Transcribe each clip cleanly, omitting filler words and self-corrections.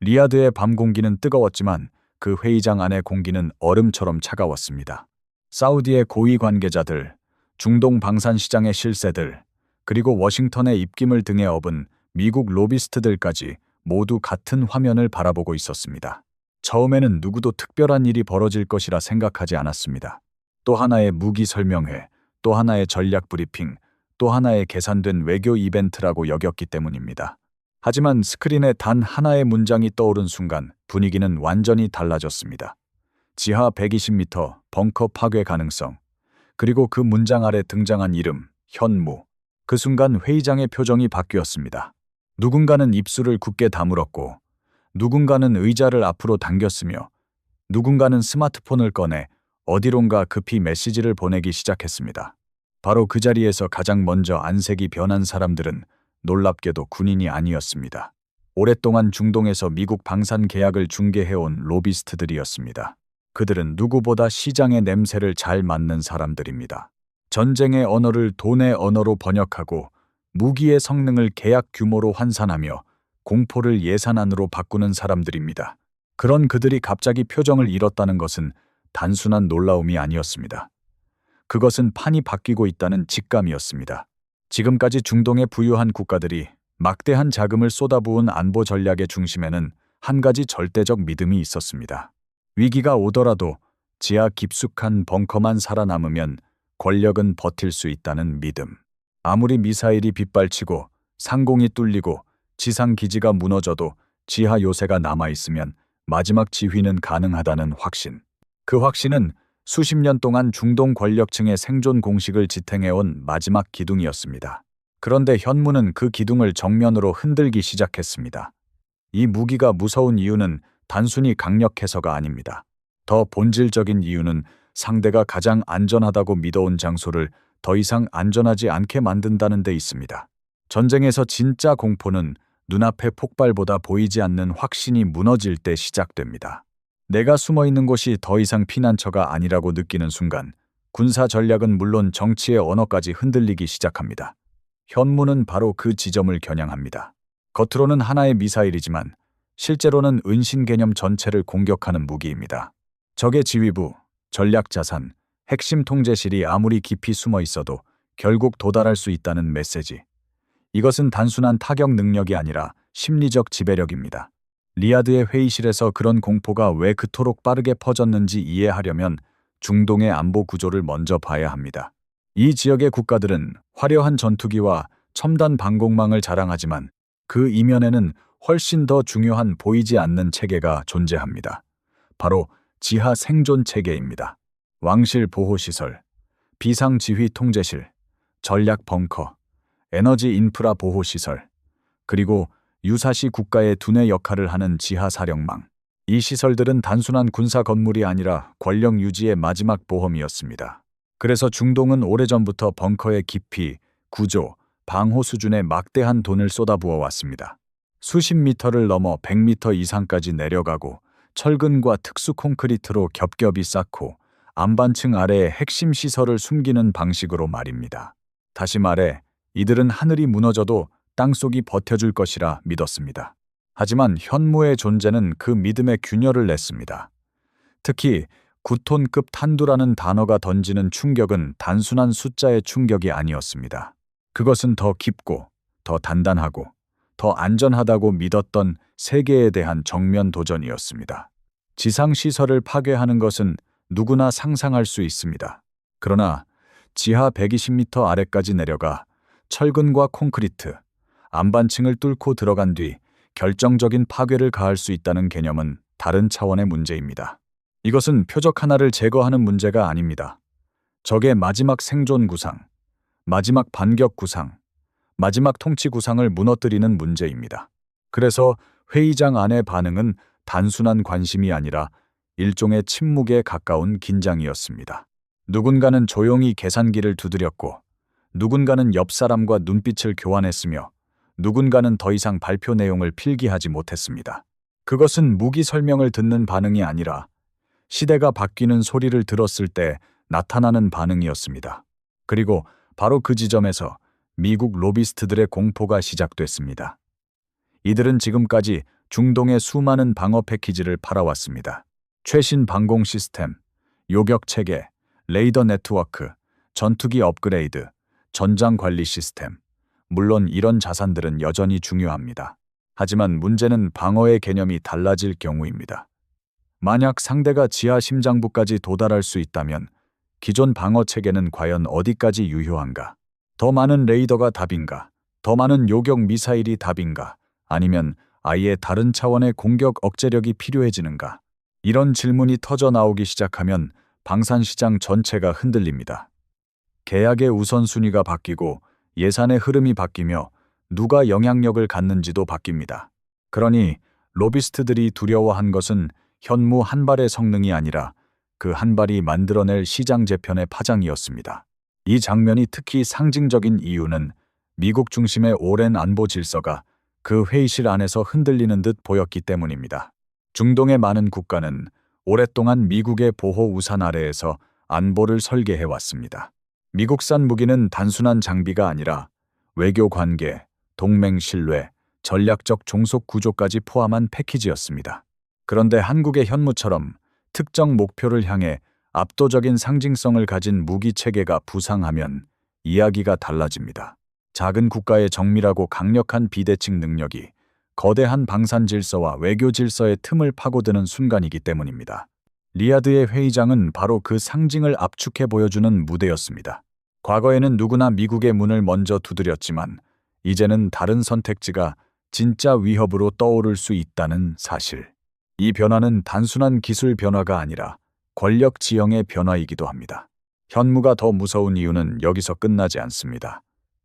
리야드의 밤 공기는 뜨거웠지만 그 회의장 안의 공기는 얼음처럼 차가웠습니다. 사우디의 고위 관계자들, 중동 방산시장의 실세들, 그리고 워싱턴의 입김을 등에 업은 미국 로비스트들까지 모두 같은 화면을 바라보고 있었습니다. 처음에는 누구도 특별한 일이 벌어질 것이라 생각하지 않았습니다. 또 하나의 무기 설명회, 또 하나의 전략 브리핑, 또 하나의 계산된 외교 이벤트라고 여겼기 때문입니다. 하지만 스크린에 단 하나의 문장이 떠오른 순간 분위기는 완전히 달라졌습니다. 지하 120m 벙커 파괴 가능성, 그리고 그 문장 아래 등장한 이름, 현무. 그 순간 회의장의 표정이 바뀌었습니다. 누군가는 입술을 굳게 다물었고, 누군가는 의자를 앞으로 당겼으며, 누군가는 스마트폰을 꺼내 어디론가 급히 메시지를 보내기 시작했습니다. 바로 그 자리에서 가장 먼저 안색이 변한 사람들은 놀랍게도 군인이 아니었습니다. 오랫동안 중동에서 미국 방산 계약을 중개해온 로비스트들이었습니다. 그들은 누구보다 시장의 냄새를 잘 맡는 사람들입니다. 전쟁의 언어를 돈의 언어로 번역하고 무기의 성능을 계약 규모로 환산하며 공포를 예산안으로 바꾸는 사람들입니다. 그런 그들이 갑자기 표정을 잃었다는 것은 단순한 놀라움이 아니었습니다. 그것은 판이 바뀌고 있다는 직감이었습니다. 지금까지 중동의 부유한 국가들이 막대한 자금을 쏟아부은 안보 전략의 중심에는 한 가지 절대적 믿음이 있었습니다. 위기가 오더라도 지하 깊숙한 벙커만 살아남으면 권력은 버틸 수 있다는 믿음. 아무리 미사일이 빗발치고 상공이 뚫리고 지상 기지가 무너져도 지하 요새가 남아있으면 마지막 지휘는 가능하다는 확신. 그 확신은 수십 년 동안 중동 권력층의 생존 공식을 지탱해온 마지막 기둥이었습니다. 그런데 현무는 그 기둥을 정면으로 흔들기 시작했습니다. 이 무기가 무서운 이유는 단순히 강력해서가 아닙니다. 더 본질적인 이유는 상대가 가장 안전하다고 믿어온 장소를 더 이상 안전하지 않게 만든다는 데 있습니다. 전쟁에서 진짜 공포는 눈앞의 폭발보다 보이지 않는 확신이 무너질 때 시작됩니다. 내가 숨어있는 곳이 더 이상 피난처가 아니라고 느끼는 순간 군사 전략은 물론 정치의 언어까지 흔들리기 시작합니다. 현무는 바로 그 지점을 겨냥합니다. 겉으로는 하나의 미사일이지만 실제로는 은신 개념 전체를 공격하는 무기입니다. 적의 지휘부, 전략자산, 핵심 통제실이 아무리 깊이 숨어 있어도 결국 도달할 수 있다는 메시지. 이것은 단순한 타격 능력이 아니라 심리적 지배력입니다. 리야드의 회의실에서 그런 공포가 왜 그토록 빠르게 퍼졌는지 이해하려면 중동의 안보 구조를 먼저 봐야 합니다. 이 지역의 국가들은 화려한 전투기와 첨단 방공망을 자랑하지만 그 이면에는 훨씬 더 중요한 보이지 않는 체계가 존재합니다. 바로 지하 생존 체계입니다. 왕실 보호시설, 비상지휘 통제실, 전략 벙커, 에너지 인프라 보호시설, 그리고 유사시 국가의 두뇌 역할을 하는 지하 사령망. 이 시설들은 단순한 군사 건물이 아니라 권력 유지의 마지막 보험이었습니다. 그래서 중동은 오래전부터 벙커의 깊이, 구조, 방호 수준에 막대한 돈을 쏟아부어 왔습니다. 수십 미터를 넘어 100m 이상까지 내려가고 철근과 특수 콘크리트로 겹겹이 쌓고 안반층 아래에 핵심 시설을 숨기는 방식으로 말입니다. 다시 말해 이들은 하늘이 무너져도 땅속이 버텨줄 것이라 믿었습니다. 하지만 현무의 존재는 그 믿음에 균열을 냈습니다. 특히 9톤급 탄두라는 단어가 던지는 충격은 단순한 숫자의 충격이 아니었습니다. 그것은 더 깊고, 더 단단하고, 더 안전하다고 믿었던 세계에 대한 정면 도전이었습니다. 지상시설을 파괴하는 것은 누구나 상상할 수 있습니다. 그러나 지하 120m 아래까지 내려가 철근과 콘크리트, 안반층을 뚫고 들어간 뒤 결정적인 파괴를 가할 수 있다는 개념은 다른 차원의 문제입니다. 이것은 표적 하나를 제거하는 문제가 아닙니다. 적의 마지막 생존 구상, 마지막 반격 구상, 마지막 통치 구상을 무너뜨리는 문제입니다. 그래서 회의장 안의 반응은 단순한 관심이 아니라 일종의 침묵에 가까운 긴장이었습니다. 누군가는 조용히 계산기를 두드렸고, 누군가는 옆 사람과 눈빛을 교환했으며, 누군가는 더 이상 발표 내용을 필기하지 못했습니다. 그것은 무기 설명을 듣는 반응이 아니라 시대가 바뀌는 소리를 들었을 때 나타나는 반응이었습니다. 그리고 바로 그 지점에서 미국 로비스트들의 공포가 시작됐습니다. 이들은 지금까지 중동에 수많은 방어 패키지를 팔아왔습니다. 최신 방공 시스템, 요격 체계, 레이더 네트워크, 전투기 업그레이드, 전장 관리 시스템. 물론 이런 자산들은 여전히 중요합니다. 하지만 문제는 방어의 개념이 달라질 경우입니다. 만약 상대가 지하 심장부까지 도달할 수 있다면 기존 방어 체계는 과연 어디까지 유효한가? 더 많은 레이더가 답인가? 더 많은 요격 미사일이 답인가? 아니면 아예 다른 차원의 공격 억제력이 필요해지는가? 이런 질문이 터져 나오기 시작하면 방산시장 전체가 흔들립니다. 계약의 우선순위가 바뀌고 예산의 흐름이 바뀌며 누가 영향력을 갖는지도 바뀝니다. 그러니 로비스트들이 두려워한 것은 현무 한 발의 성능이 아니라 그 한 발이 만들어낼 시장 재편의 파장이었습니다. 이 장면이 특히 상징적인 이유는 미국 중심의 오랜 안보 질서가 그 회의실 안에서 흔들리는 듯 보였기 때문입니다. 중동의 많은 국가는 오랫동안 미국의 보호 우산 아래에서 안보를 설계해왔습니다. 미국산 무기는 단순한 장비가 아니라 외교 관계, 동맹 신뢰, 전략적 종속 구조까지 포함한 패키지였습니다. 그런데 한국의 현무처럼 특정 목표를 향해 압도적인 상징성을 가진 무기 체계가 부상하면 이야기가 달라집니다. 작은 국가의 정밀하고 강력한 비대칭 능력이 거대한 방산 질서와 외교 질서의 틈을 파고드는 순간이기 때문입니다. 리야드의 회의장은 바로 그 상징을 압축해 보여주는 무대였습니다. 과거에는 누구나 미국의 문을 먼저 두드렸지만 이제는 다른 선택지가 진짜 위협으로 떠오를 수 있다는 사실. 이 변화는 단순한 기술 변화가 아니라 권력 지형의 변화이기도 합니다. 현무가 더 무서운 이유는 여기서 끝나지 않습니다.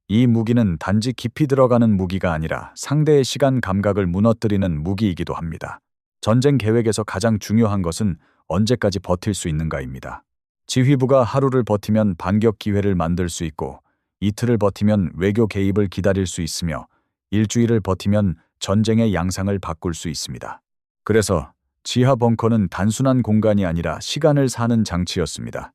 이 무기는 단지 깊이 들어가는 무기가 아니라 상대의 시간 감각을 무너뜨리는 무기이기도 합니다. 전쟁 계획에서 가장 중요한 것은 언제까지 버틸 수 있는가입니다. 지휘부가 하루를 버티면 반격 기회를 만들 수 있고 이틀을 버티면 외교 개입을 기다릴 수 있으며 일주일을 버티면 전쟁의 양상을 바꿀 수 있습니다. 그래서 지하 벙커는 단순한 공간이 아니라 시간을 사는 장치였습니다.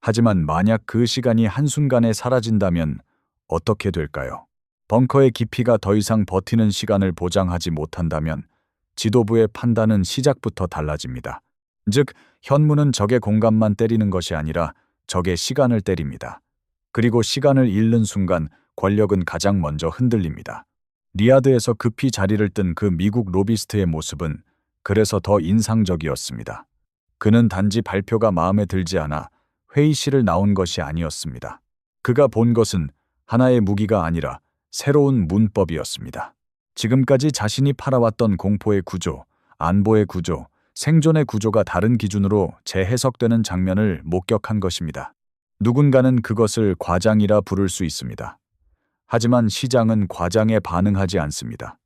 하지만 만약 그 시간이 한순간에 사라진다면 어떻게 될까요? 벙커의 깊이가 더 이상 버티는 시간을 보장하지 못한다면 지도부의 판단은 시작부터 달라집니다. 즉, 현무는 적의 공간만 때리는 것이 아니라 적의 시간을 때립니다. 그리고 시간을 잃는 순간 권력은 가장 먼저 흔들립니다. 리야드에서 급히 자리를 뜬 그 미국 로비스트의 모습은 그래서 더 인상적이었습니다. 그는 단지 발표가 마음에 들지 않아 회의실을 나온 것이 아니었습니다. 그가 본 것은 하나의 무기가 아니라 새로운 문법이었습니다. 지금까지 자신이 팔아왔던 공포의 구조, 안보의 구조, 생존의 구조가 다른 기준으로 재해석되는 장면을 목격한 것입니다. 누군가는 그것을 과장이라 부를 수 있습니다. 하지만 시장은 과장에 반응하지 않습니다.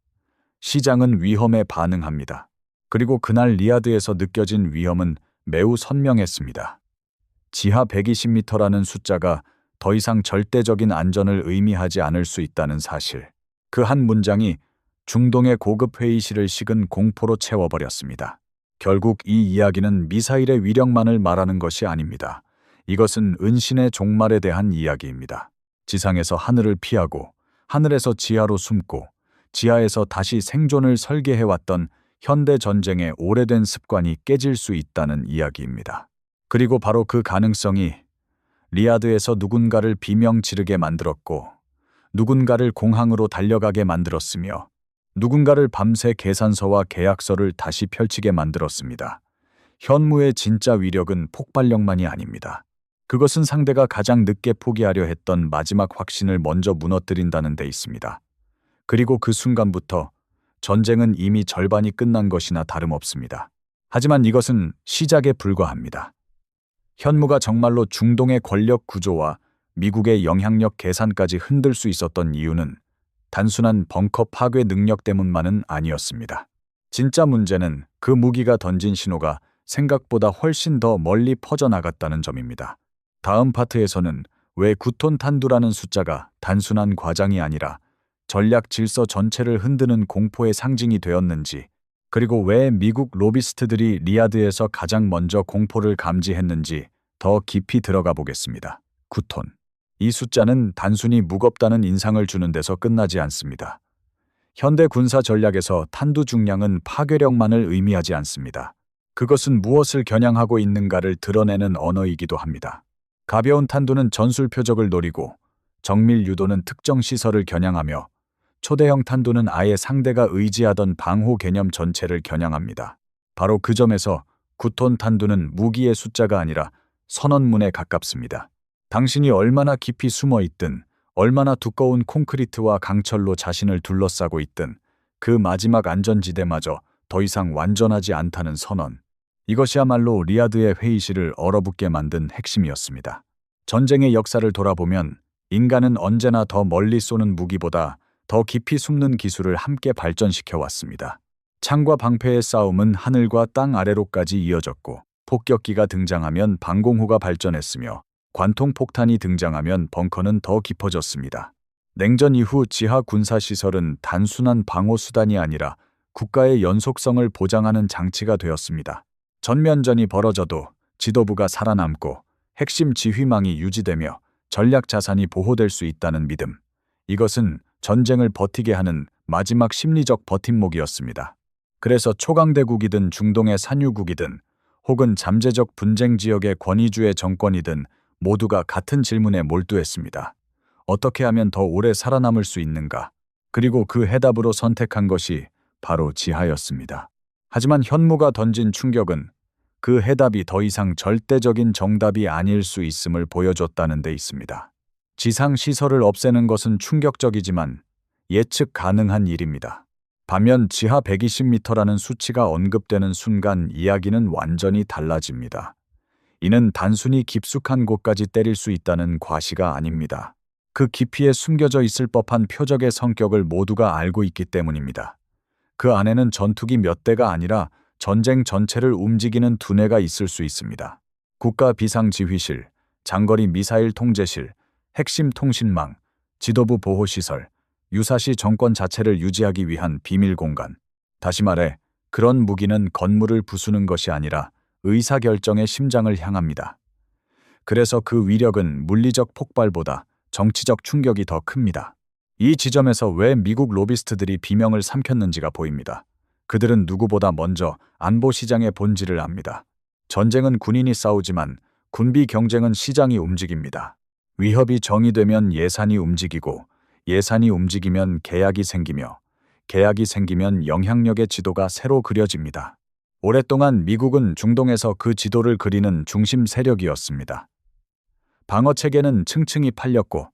시장은 위험에 반응합니다. 그리고 그날 리야드에서 느껴진 위험은 매우 선명했습니다. 지하 120m라는 숫자가 더 이상 절대적인 안전을 의미하지 않을 수 있다는 사실. 그 한 문장이 중동의 고급 회의실을 식은 공포로 채워버렸습니다. 결국 이 이야기는 미사일의 위력만을 말하는 것이 아닙니다. 이것은 은신의 종말에 대한 이야기입니다. 지상에서 하늘을 피하고 하늘에서 지하로 숨고 지하에서 다시 생존을 설계해왔던 현대 전쟁의 오래된 습관이 깨질 수 있다는 이야기입니다. 그리고 바로 그 가능성이 리야드에서 누군가를 비명 지르게 만들었고 누군가를 공항으로 달려가게 만들었으며 누군가를 밤새 계산서와 계약서를 다시 펼치게 만들었습니다. 현무의 진짜 위력은 폭발력만이 아닙니다. 그것은 상대가 가장 늦게 포기하려 했던 마지막 확신을 먼저 무너뜨린다는 데 있습니다. 그리고 그 순간부터 전쟁은 이미 절반이 끝난 것이나 다름없습니다. 하지만 이것은 시작에 불과합니다. 현무가 정말로 중동의 권력 구조와 미국의 영향력 계산까지 흔들 수 있었던 이유는 단순한 벙커 파괴 능력 때문만은 아니었습니다. 진짜 문제는 그 무기가 던진 신호가 생각보다 훨씬 더 멀리 퍼져나갔다는 점입니다. 다음 파트에서는 왜 9톤 탄두라는 숫자가 단순한 과장이 아니라 전략 질서 전체를 흔드는 공포의 상징이 되었는지, 그리고 왜 미국 로비스트들이 리야드에서 가장 먼저 공포를 감지했는지 더 깊이 들어가 보겠습니다. 9톤. 이 숫자는 단순히 무겁다는 인상을 주는 데서 끝나지 않습니다. 현대 군사 전략에서 탄두 중량은 파괴력만을 의미하지 않습니다. 그것은 무엇을 겨냥하고 있는가를 드러내는 언어이기도 합니다. 가벼운 탄두는 전술 표적을 노리고, 정밀 유도는 특정 시설을 겨냥하며, 초대형 탄두는 아예 상대가 의지하던 방호 개념 전체를 겨냥합니다. 바로 그 점에서 9톤 탄두는 무기의 숫자가 아니라 선언문에 가깝습니다. 당신이 얼마나 깊이 숨어 있든, 얼마나 두꺼운 콘크리트와 강철로 자신을 둘러싸고 있든, 그 마지막 안전지대마저 더 이상 완전하지 않다는 선언. 이것이야말로 리야드의 회의실을 얼어붙게 만든 핵심이었습니다. 전쟁의 역사를 돌아보면 인간은 언제나 더 멀리 쏘는 무기보다 더 깊이 숨는 기술을 함께 발전시켜 왔습니다. 창과 방패의 싸움은 하늘과 땅 아래로까지 이어졌고, 폭격기가 등장하면 방공호가 발전했으며, 관통폭탄이 등장하면 벙커는 더 깊어졌습니다. 냉전 이후 지하 군사시설은 단순한 방어수단이 아니라 국가의 연속성을 보장하는 장치가 되었습니다. 전면전이 벌어져도 지도부가 살아남고 핵심 지휘망이 유지되며 전략 자산이 보호될 수 있다는 믿음. 이것은 전쟁을 버티게 하는 마지막 심리적 버팀목이었습니다. 그래서 초강대국이든 중동의 산유국이든 혹은 잠재적 분쟁 지역의 권위주의 정권이든 모두가 같은 질문에 몰두했습니다. 어떻게 하면 더 오래 살아남을 수 있는가? 그리고 그 해답으로 선택한 것이 바로 지하였습니다. 하지만 현무가 던진 충격은 그 해답이 더 이상 절대적인 정답이 아닐 수 있음을 보여줬다는 데 있습니다. 지상 시설을 없애는 것은 충격적이지만 예측 가능한 일입니다. 반면 지하 120m라는 수치가 언급되는 순간 이야기는 완전히 달라집니다. 이는 단순히 깊숙한 곳까지 때릴 수 있다는 과시가 아닙니다. 그 깊이에 숨겨져 있을 법한 표적의 성격을 모두가 알고 있기 때문입니다. 그 안에는 전투기 몇 대가 아니라 전쟁 전체를 움직이는 두뇌가 있을 수 있습니다. 국가 비상지휘실, 장거리 미사일 통제실, 핵심 통신망, 지도부 보호시설, 유사시 정권 자체를 유지하기 위한 비밀 공간. 다시 말해, 그런 무기는 건물을 부수는 것이 아니라 의사결정의 심장을 향합니다. 그래서 그 위력은 물리적 폭발보다 정치적 충격이 더 큽니다. 이 지점에서 왜 미국 로비스트들이 비명을 삼켰는지가 보입니다. 그들은 누구보다 먼저 안보 시장의 본질을 압니다. 전쟁은 군인이 싸우지만 군비 경쟁은 시장이 움직입니다. 위협이 정의되면 예산이 움직이고, 예산이 움직이면 계약이 생기며, 계약이 생기면 영향력의 지도가 새로 그려집니다. 오랫동안 미국은 중동에서 그 지도를 그리는 중심 세력이었습니다. 방어체계는 층층이 팔렸고,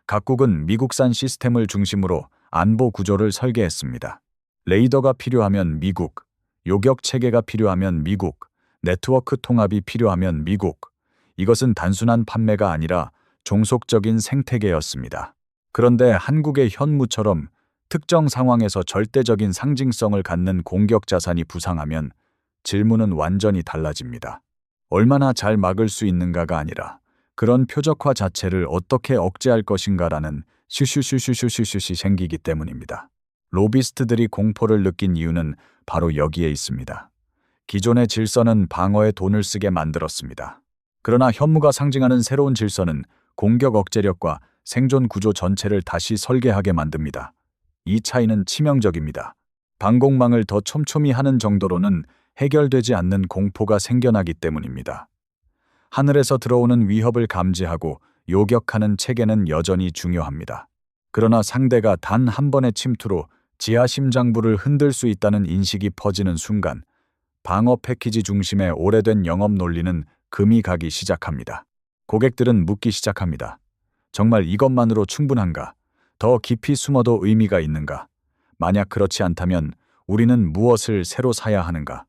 각국은 미국산 시스템을 중심으로 안보 구조를 설계했습니다. 레이더가 필요하면 미국, 요격체계가 필요하면 미국, 네트워크 통합이 필요하면 미국. 이것은 단순한 판매가 아니라 종속적인 생태계였습니다. 그런데 한국의 현무처럼 특정 상황에서 절대적인 상징성을 갖는 공격 자산이 부상하면 질문은 완전히 달라집니다. 얼마나 잘 막을 수 있는가가 아니라 그런 표적화 자체를 어떻게 억제할 것인가라는 슈슈슈슈슈슈슈시 생기기 때문입니다. 로비스트들이 공포를 느낀 이유는 바로 여기에 있습니다. 기존의 질서는 방어에 돈을 쓰게 만들었습니다. 그러나 현무가 상징하는 새로운 질서는 공격 억제력과 생존 구조 전체를 다시 설계하게 만듭니다. 이 차이는 치명적입니다. 방공망을 더 촘촘히 하는 정도로는 해결되지 않는 공포가 생겨나기 때문입니다. 하늘에서 들어오는 위협을 감지하고 요격하는 체계는 여전히 중요합니다. 그러나 상대가 단 한 번의 침투로 지하 심장부를 흔들 수 있다는 인식이 퍼지는 순간 방어 패키지 중심의 오래된 영업 논리는 금이 가기 시작합니다. 고객들은 묻기 시작합니다. 정말 이것만으로 충분한가? 더 깊이 숨어도 의미가 있는가? 만약 그렇지 않다면 우리는 무엇을 새로 사야 하는가?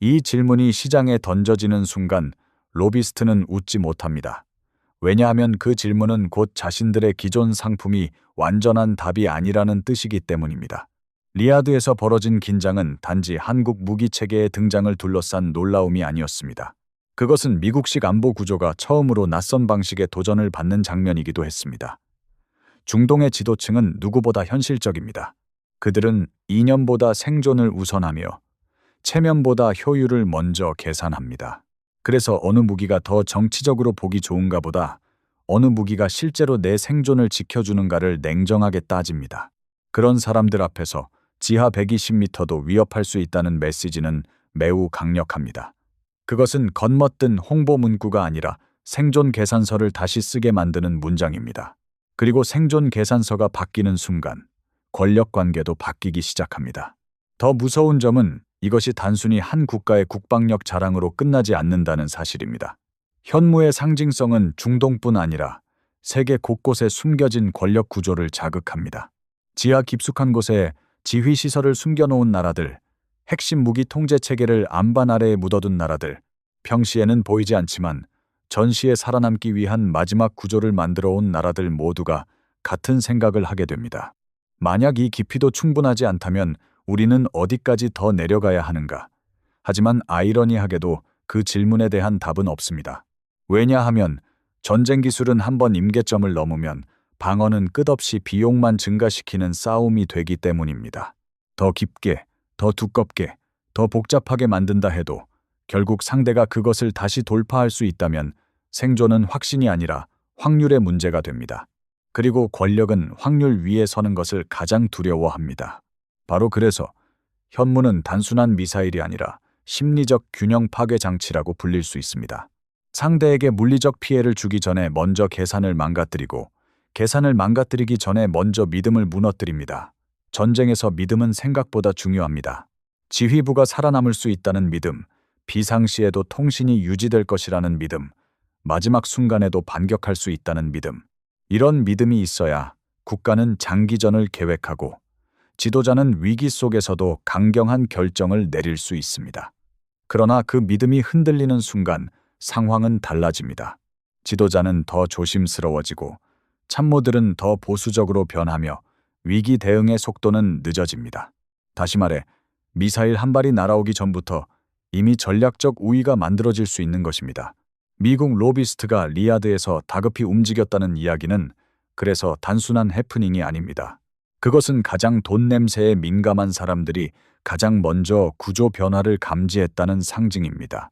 이 질문이 시장에 던져지는 순간 로비스트는 웃지 못합니다. 왜냐하면 그 질문은 곧 자신들의 기존 상품이 완전한 답이 아니라는 뜻이기 때문입니다. 리야드에서 벌어진 긴장은 단지 한국 무기체계의 등장을 둘러싼 놀라움이 아니었습니다. 그것은 미국식 안보 구조가 처음으로 낯선 방식의 도전을 받는 장면이기도 했습니다. 중동의 지도층은 누구보다 현실적입니다. 그들은 이념보다 생존을 우선하며 체면보다 효율을 먼저 계산합니다. 그래서 어느 무기가 더 정치적으로 보기 좋은가 보다 어느 무기가 실제로 내 생존을 지켜주는가를 냉정하게 따집니다. 그런 사람들 앞에서 지하 120m도 위협할 수 있다는 메시지는 매우 강력합니다. 그것은 겉멋든 홍보 문구가 아니라 생존 계산서를 다시 쓰게 만드는 문장입니다. 그리고 생존 계산서가 바뀌는 순간 권력 관계도 바뀌기 시작합니다. 더 무서운 점은 이것이 단순히 한 국가의 국방력 자랑으로 끝나지 않는다는 사실입니다. 현무의 상징성은 중동뿐 아니라 세계 곳곳에 숨겨진 권력 구조를 자극합니다. 지하 깊숙한 곳에 지휘 시설을 숨겨놓은 나라들, 핵심 무기 통제 체계를 안반 아래에 묻어둔 나라들, 평시에는 보이지 않지만 전시에 살아남기 위한 마지막 구조를 만들어 온 나라들 모두가 같은 생각을 하게 됩니다. 만약 이 깊이도 충분하지 않다면 우리는 어디까지 더 내려가야 하는가? 하지만 아이러니하게도 그 질문에 대한 답은 없습니다. 왜냐하면 전쟁 기술은 한번 임계점을 넘으면 방어는 끝없이 비용만 증가시키는 싸움이 되기 때문입니다. 더 깊게, 더 두껍게, 더 복잡하게 만든다 해도 결국 상대가 그것을 다시 돌파할 수 있다면 생존은 확신이 아니라 확률의 문제가 됩니다. 그리고 권력은 확률 위에 서는 것을 가장 두려워합니다. 바로 그래서 현무는 단순한 미사일이 아니라 심리적 균형 파괴 장치라고 불릴 수 있습니다. 상대에게 물리적 피해를 주기 전에 먼저 계산을 망가뜨리고 계산을 망가뜨리기 전에 먼저 믿음을 무너뜨립니다. 전쟁에서 믿음은 생각보다 중요합니다. 지휘부가 살아남을 수 있다는 믿음, 비상시에도 통신이 유지될 것이라는 믿음, 마지막 순간에도 반격할 수 있다는 믿음. 이런 믿음이 있어야 국가는 장기전을 계획하고 지도자는 위기 속에서도 강경한 결정을 내릴 수 있습니다. 그러나 그 믿음이 흔들리는 순간 상황은 달라집니다. 지도자는 더 조심스러워지고 참모들은 더 보수적으로 변하며 위기 대응의 속도는 늦어집니다. 다시 말해 미사일 한 발이 날아오기 전부터 이미 전략적 우위가 만들어질 수 있는 것입니다. 미국 로비스트가 리야드에서 다급히 움직였다는 이야기는 그래서 단순한 해프닝이 아닙니다. 그것은 가장 돈 냄새에 민감한 사람들이 가장 먼저 구조 변화를 감지했다는 상징입니다.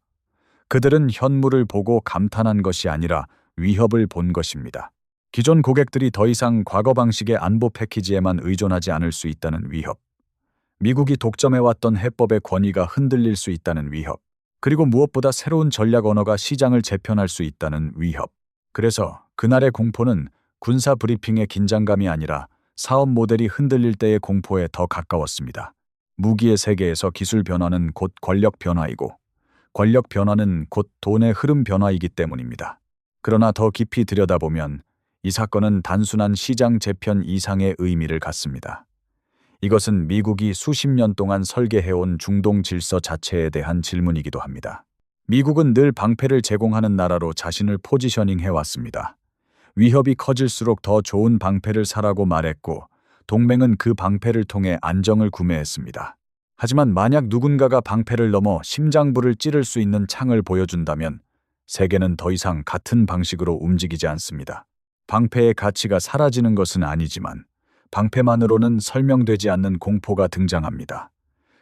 그들은 현무를 보고 감탄한 것이 아니라 위협을 본 것입니다. 기존 고객들이 더 이상 과거 방식의 안보 패키지에만 의존하지 않을 수 있다는 위협. 미국이 독점해왔던 해법의 권위가 흔들릴 수 있다는 위협. 그리고 무엇보다 새로운 전략 언어가 시장을 재편할 수 있다는 위협. 그래서 그날의 공포는 군사 브리핑의 긴장감이 아니라 사업 모델이 흔들릴 때의 공포에 더 가까웠습니다. 무기의 세계에서 기술 변화는 곧 권력 변화이고 권력 변화는 곧 돈의 흐름 변화이기 때문입니다. 그러나 더 깊이 들여다보면 이 사건은 단순한 시장 재편 이상의 의미를 갖습니다. 이것은 미국이 수십 년 동안 설계해온 중동 질서 자체에 대한 질문이기도 합니다. 미국은 늘 방패를 제공하는 나라로 자신을 포지셔닝해왔습니다. 위협이 커질수록 더 좋은 방패를 사라고 말했고 동맹은 그 방패를 통해 안정을 구매했습니다. 하지만 만약 누군가가 방패를 넘어 심장부를 찌를 수 있는 창을 보여준다면 세계는 더 이상 같은 방식으로 움직이지 않습니다. 방패의 가치가 사라지는 것은 아니지만 방패만으로는 설명되지 않는 공포가 등장합니다.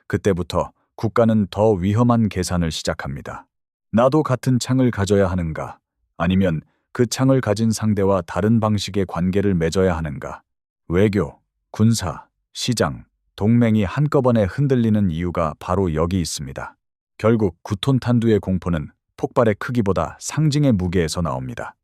그때부터 국가는 더 위험한 계산을 시작합니다. 나도 같은 창을 가져야 하는가? 아니면 그 창을 가진 상대와 다른 방식의 관계를 맺어야 하는가? 외교, 군사, 시장, 동맹이 한꺼번에 흔들리는 이유가 바로 여기 있습니다. 결국 9톤 탄두의 공포는 폭발의 크기보다 상징의 무게에서 나옵니다.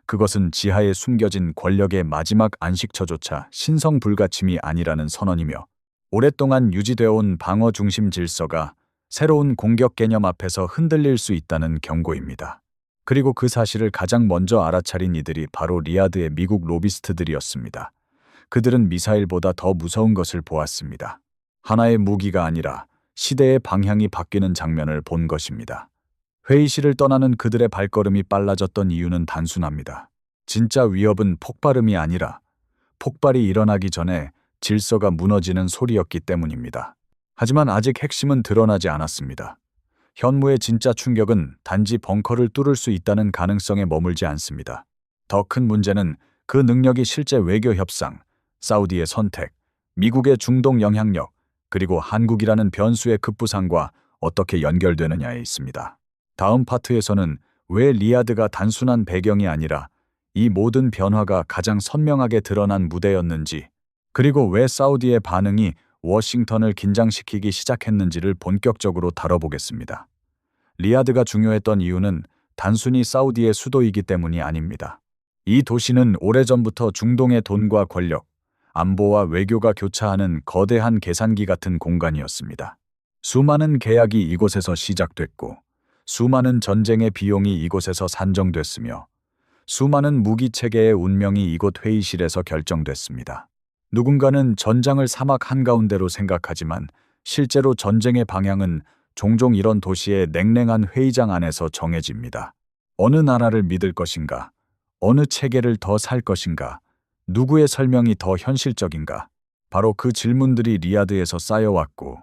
그것은 지하에 숨겨진 권력의 마지막 안식처조차 신성불가침이 아니라는 선언이며 오랫동안 유지되어 온 방어 중심 질서가 새로운 공격 개념 앞에서 흔들릴 수 있다는 경고입니다. 그리고 그 사실을 가장 먼저 알아차린 이들이 바로 리야드의 미국 로비스트들이었습니다. 그들은 미사일보다 더 무서운 것을 보았습니다. 하나의 무기가 아니라 시대의 방향이 바뀌는 장면을 본 것입니다. 회의실을 떠나는 그들의 발걸음이 빨라졌던 이유는 단순합니다. 진짜 위협은 폭발음이 아니라 폭발이 일어나기 전에 질서가 무너지는 소리였기 때문입니다. 하지만 아직 핵심은 드러나지 않았습니다. 현무의 진짜 충격은 단지 벙커를 뚫을 수 있다는 가능성에 머물지 않습니다. 더 큰 문제는 그 능력이 실제 외교 협상, 사우디의 선택, 미국의 중동 영향력, 그리고 한국이라는 변수의 급부상과 어떻게 연결되느냐에 있습니다. 다음 파트에서는 왜 리야드가 단순한 배경이 아니라 이 모든 변화가 가장 선명하게 드러난 무대였는지, 그리고 왜 사우디의 반응이 워싱턴을 긴장시키기 시작했는지를 본격적으로 다뤄보겠습니다. 리야드가 중요했던 이유는 단순히 사우디의 수도이기 때문이 아닙니다. 이 도시는 오래전부터 중동의 돈과 권력, 안보와 외교가 교차하는 거대한 계산기 같은 공간이었습니다. 수많은 계약이 이곳에서 시작됐고, 수많은 전쟁의 비용이 이곳에서 산정됐으며, 수많은 무기 체계의 운명이 이곳 회의실에서 결정됐습니다. 누군가는 전장을 사막 한가운데로 생각하지만 실제로 전쟁의 방향은 종종 이런 도시의 냉랭한 회의장 안에서 정해집니다. 어느 나라를 믿을 것인가? 어느 체계를 더 살 것인가? 누구의 설명이 더 현실적인가? 바로 그 질문들이 리야드에서 쌓여왔고,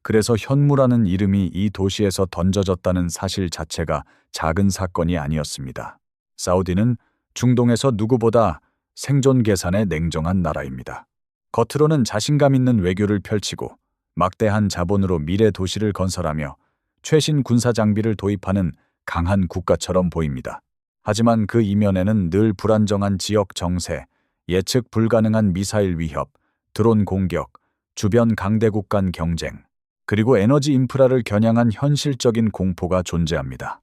그래서 현무라는 이름이 이 도시에서 던져졌다는 사실 자체가 작은 사건이 아니었습니다. 사우디는 중동에서 누구보다 생존 계산에 냉정한 나라입니다. 겉으로는 자신감 있는 외교를 펼치고 막대한 자본으로 미래 도시를 건설하며 최신 군사 장비를 도입하는 강한 국가처럼 보입니다. 하지만 그 이면에는 늘 불안정한 지역 정세, 예측 불가능한 미사일 위협, 드론 공격, 주변 강대국 간 경쟁, 그리고 에너지 인프라를 겨냥한 현실적인 공포가 존재합니다.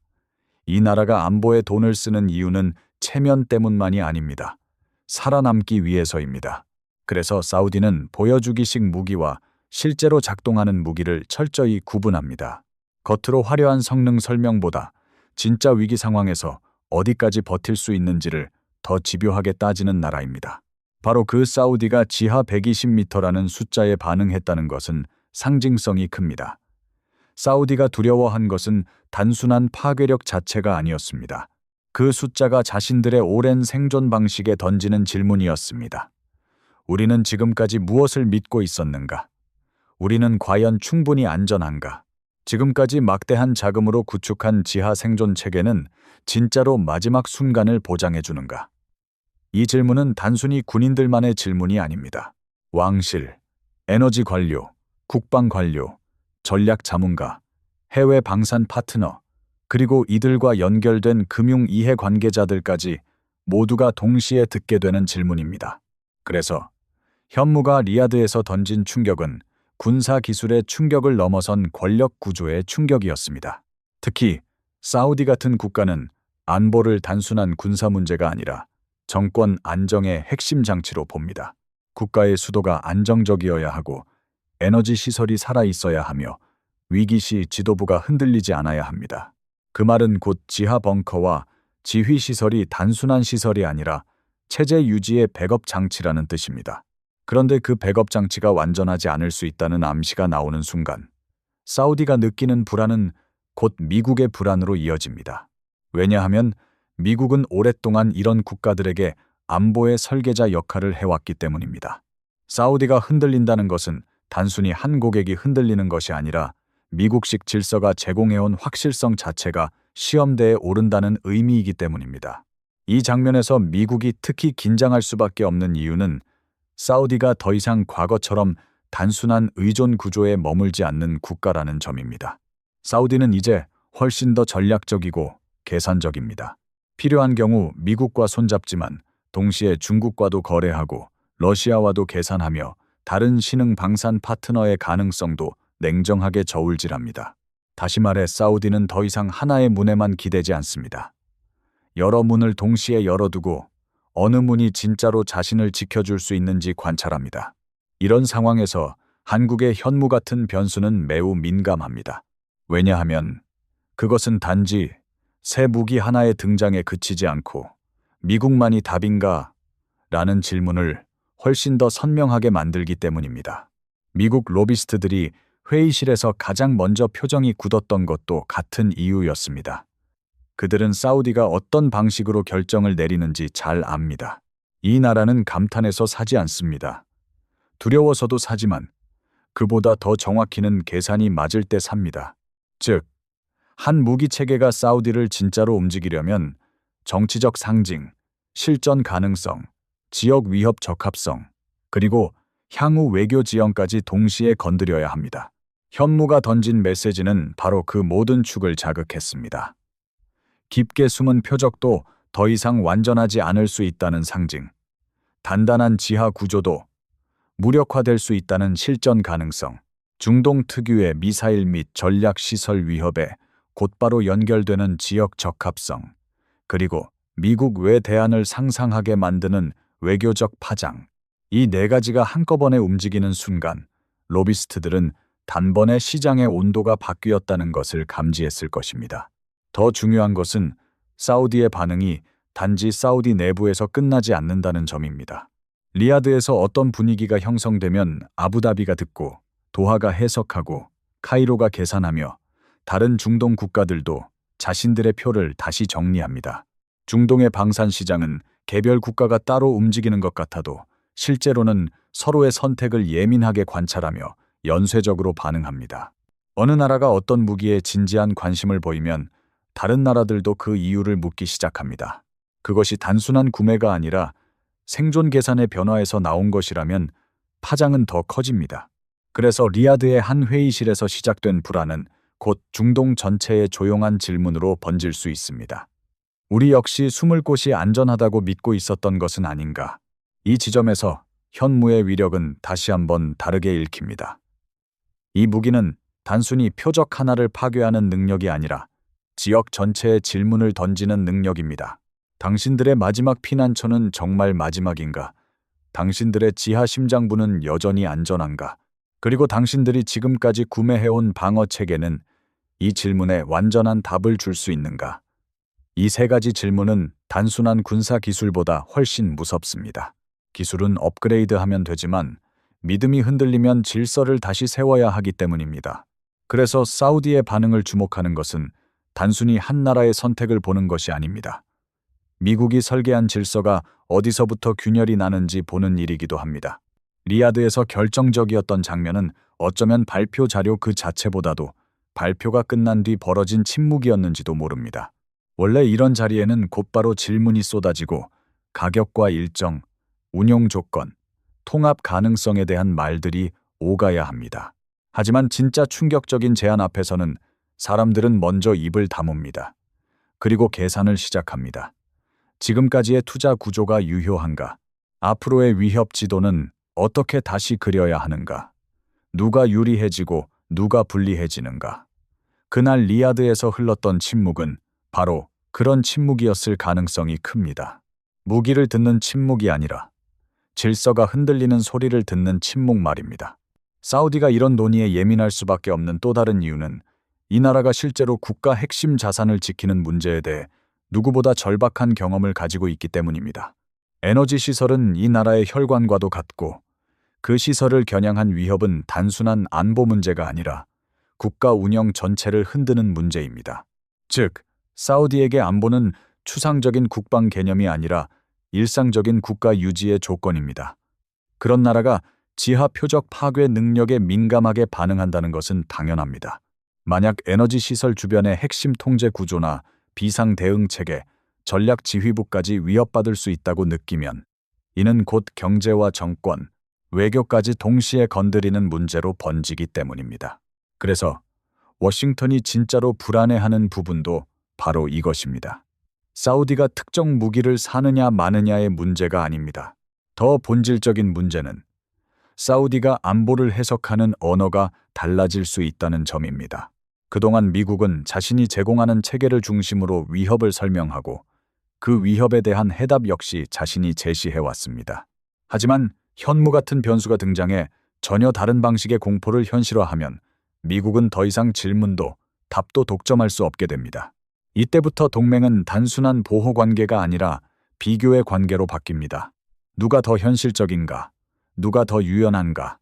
이 나라가 안보에 돈을 쓰는 이유는 체면 때문만이 아닙니다. 살아남기 위해서입니다. 그래서 사우디는 보여주기식 무기와 실제로 작동하는 무기를 철저히 구분합니다. 겉으로 화려한 성능 설명보다 진짜 위기 상황에서 어디까지 버틸 수 있는지를 더 집요하게 따지는 나라입니다. 바로 그 사우디가 지하 120m라는 숫자에 반응했다는 것은 상징성이 큽니다. 사우디가 두려워한 것은 단순한 파괴력 자체가 아니었습니다. 그 숫자가 자신들의 오랜 생존 방식에 던지는 질문이었습니다. 우리는 지금까지 무엇을 믿고 있었는가? 우리는 과연 충분히 안전한가? 지금까지 막대한 자금으로 구축한 지하 생존 체계는 진짜로 마지막 순간을 보장해 주는가? 이 질문은 단순히 군인들만의 질문이 아닙니다. 왕실, 에너지 관료, 국방 관료, 전략 자문가, 해외 방산 파트너, 그리고 이들과 연결된 금융 이해 관계자들까지 모두가 동시에 듣게 되는 질문입니다. 그래서 현무가 리야드에서 던진 충격은 군사 기술의 충격을 넘어선 권력 구조의 충격이었습니다. 특히 사우디 같은 국가는 안보를 단순한 군사 문제가 아니라 정권 안정의 핵심 장치로 봅니다. 국가의 수도가 안정적이어야 하고 에너지 시설이 살아 있어야 하며 위기 시 지도부가 흔들리지 않아야 합니다. 그 말은 곧 지하 벙커와 지휘 시설이 단순한 시설이 아니라 체제 유지의 백업 장치라는 뜻입니다. 그런데 그 백업 장치가 완전하지 않을 수 있다는 암시가 나오는 순간, 사우디가 느끼는 불안은 곧 미국의 불안으로 이어집니다. 왜냐하면 미국은 오랫동안 이런 국가들에게 안보의 설계자 역할을 해왔기 때문입니다. 사우디가 흔들린다는 것은 단순히 한 고객이 흔들리는 것이 아니라 미국식 질서가 제공해온 확실성 자체가 시험대에 오른다는 의미이기 때문입니다. 이 장면에서 미국이 특히 긴장할 수밖에 없는 이유는 사우디가 더 이상 과거처럼 단순한 의존 구조에 머물지 않는 국가라는 점입니다. 사우디는 이제 훨씬 더 전략적이고 계산적입니다. 필요한 경우 미국과 손잡지만 동시에 중국과도 거래하고 러시아와도 계산하며 다른 신흥 방산 파트너의 가능성도 냉정하게 저울질합니다. 다시 말해 사우디는 더 이상 하나의 문에만 기대지 않습니다. 여러 문을 동시에 열어두고 어느 문이 진짜로 자신을 지켜줄 수 있는지 관찰합니다. 이런 상황에서 한국의 현무 같은 변수는 매우 민감합니다. 왜냐하면 그것은 단지 새 무기 하나의 등장에 그치지 않고 미국만이 답인가? 라는 질문을 훨씬 더 선명하게 만들기 때문입니다. 미국 로비스트들이 회의실에서 가장 먼저 표정이 굳었던 것도 같은 이유였습니다. 그들은 사우디가 어떤 방식으로 결정을 내리는지 잘 압니다. 이 나라는 감탄해서 사지 않습니다. 두려워서도 사지만 그보다 더 정확히는 계산이 맞을 때 삽니다. 즉, 한 무기 체계가 사우디를 진짜로 움직이려면 정치적 상징, 실전 가능성, 지역 위협 적합성, 그리고 향후 외교 지형까지 동시에 건드려야 합니다. 현무가 던진 메시지는 바로 그 모든 축을 자극했습니다. 깊게 숨은 표적도 더 이상 완전하지 않을 수 있다는 상징, 단단한 지하 구조도 무력화될 수 있다는 실전 가능성, 중동 특유의 미사일 및 전략 시설 위협에 곧바로 연결되는 지역 적합성, 그리고 미국 외 대안을 상상하게 만드는 외교적 파장. 이 네 가지가 한꺼번에 움직이는 순간 로비스트들은 단번에 시장의 온도가 바뀌었다는 것을 감지했을 것입니다. 더 중요한 것은 사우디의 반응이 단지 사우디 내부에서 끝나지 않는다는 점입니다. 리야드에서 어떤 분위기가 형성되면 아부다비가 듣고, 도하가 해석하고, 카이로가 계산하며 다른 중동 국가들도 자신들의 표를 다시 정리합니다. 중동의 방산 시장은 개별 국가가 따로 움직이는 것 같아도 실제로는 서로의 선택을 예민하게 관찰하며 연쇄적으로 반응합니다. 어느 나라가 어떤 무기에 진지한 관심을 보이면 다른 나라들도 그 이유를 묻기 시작합니다. 그것이 단순한 구매가 아니라 생존 계산의 변화에서 나온 것이라면 파장은 더 커집니다. 그래서 리야드의 한 회의실에서 시작된 불안은 곧 중동 전체의 조용한 질문으로 번질 수 있습니다. 우리 역시 숨을 곳이 안전하다고 믿고 있었던 것은 아닌가. 이 지점에서 현무의 위력은 다시 한번 다르게 읽힙니다. 이 무기는 단순히 표적 하나를 파괴하는 능력이 아니라 지역 전체에 질문을 던지는 능력입니다. 당신들의 마지막 피난처는 정말 마지막인가? 당신들의 지하 심장부는 여전히 안전한가? 그리고 당신들이 지금까지 구매해온 방어 체계는 이 질문에 완전한 답을 줄 수 있는가? 이 세 가지 질문은 단순한 군사 기술보다 훨씬 무섭습니다. 기술은 업그레이드하면 되지만 믿음이 흔들리면 질서를 다시 세워야 하기 때문입니다. 그래서 사우디의 반응을 주목하는 것은 단순히 한 나라의 선택을 보는 것이 아닙니다. 미국이 설계한 질서가 어디서부터 균열이 나는지 보는 일이기도 합니다. 리야드에서 결정적이었던 장면은 어쩌면 발표 자료 그 자체보다도 발표가 끝난 뒤 벌어진 침묵이었는지도 모릅니다. 원래 이런 자리에는 곧바로 질문이 쏟아지고 가격과 일정, 운용 조건, 통합 가능성에 대한 말들이 오가야 합니다. 하지만 진짜 충격적인 제안 앞에서는 사람들은 먼저 입을 다뭅니다. 그리고 계산을 시작합니다. 지금까지의 투자 구조가 유효한가? 앞으로의 위협 지도는 어떻게 다시 그려야 하는가? 누가 유리해지고 누가 불리해지는가? 그날 리야드에서 흘렀던 침묵은 바로 그런 침묵이었을 가능성이 큽니다. 무기를 듣는 침묵이 아니라 질서가 흔들리는 소리를 듣는 침묵 말입니다. 사우디가 이런 논의에 예민할 수밖에 없는 또 다른 이유는 이 나라가 실제로 국가 핵심 자산을 지키는 문제에 대해 누구보다 절박한 경험을 가지고 있기 때문입니다. 에너지 시설은 이 나라의 혈관과도 같고 그 시설을 겨냥한 위협은 단순한 안보 문제가 아니라 국가 운영 전체를 흔드는 문제입니다. 즉, 사우디에게 안보는 추상적인 국방 개념이 아니라 일상적인 국가 유지의 조건입니다. 그런 나라가 지하 표적 파괴 능력에 민감하게 반응한다는 것은 당연합니다. 만약 에너지 시설 주변의 핵심 통제 구조나 비상 대응 체계, 전략 지휘부까지 위협받을 수 있다고 느끼면 이는 곧 경제와 정권, 외교까지 동시에 건드리는 문제로 번지기 때문입니다. 그래서 워싱턴이 진짜로 불안해하는 부분도 바로 이것입니다. 사우디가 특정 무기를 사느냐 마느냐의 문제가 아닙니다. 더 본질적인 문제는 사우디가 안보를 해석하는 언어가 달라질 수 있다는 점입니다. 그동안 미국은 자신이 제공하는 체계를 중심으로 위협을 설명하고 그 위협에 대한 해답 역시 자신이 제시해왔습니다. 하지만 현무 같은 변수가 등장해 전혀 다른 방식의 공포를 현실화하면 미국은 더 이상 질문도 답도 독점할 수 없게 됩니다. 이때부터 동맹은 단순한 보호 관계가 아니라 비교의 관계로 바뀝니다. 누가 더 현실적인가? 누가 더 유연한가?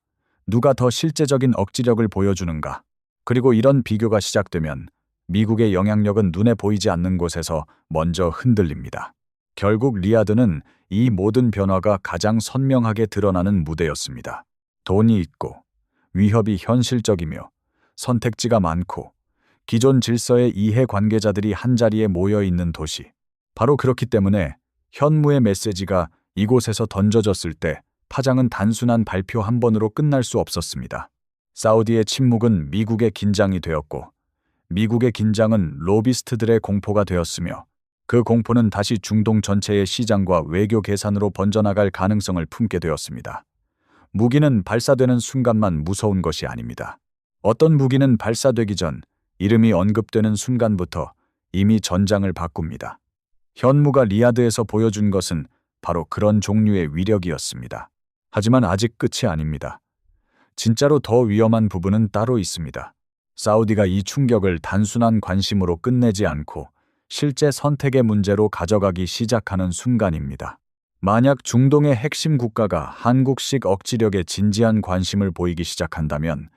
누가 더 실제적인 억지력을 보여주는가? 그리고 이런 비교가 시작되면 미국의 영향력은 눈에 보이지 않는 곳에서 먼저 흔들립니다. 결국 리야드는 이 모든 변화가 가장 선명하게 드러나는 무대였습니다. 돈이 있고 위협이 현실적이며 선택지가 많고 기존 질서의 이해 관계자들이 한자리에 모여 있는 도시. 바로 그렇기 때문에 현무의 메시지가 이곳에서 던져졌을 때 파장은 단순한 발표 한 번으로 끝날 수 없었습니다. 사우디의 침묵은 미국의 긴장이 되었고 미국의 긴장은 로비스트들의 공포가 되었으며 그 공포는 다시 중동 전체의 시장과 외교 계산으로 번져나갈 가능성을 품게 되었습니다. 무기는 발사되는 순간만 무서운 것이 아닙니다. 어떤 무기는 발사되기 전 이름이 언급되는 순간부터 이미 전장을 바꿉니다. 현무가 리야드에서 보여준 것은 바로 그런 종류의 위력이었습니다. 하지만 아직 끝이 아닙니다. 진짜로 더 위험한 부분은 따로 있습니다. 사우디가 이 충격을 단순한 관심으로 끝내지 않고 실제 선택의 문제로 가져가기 시작하는 순간입니다. 만약 중동의 핵심 국가가 한국식 억지력에 진지한 관심을 보이기 시작한다면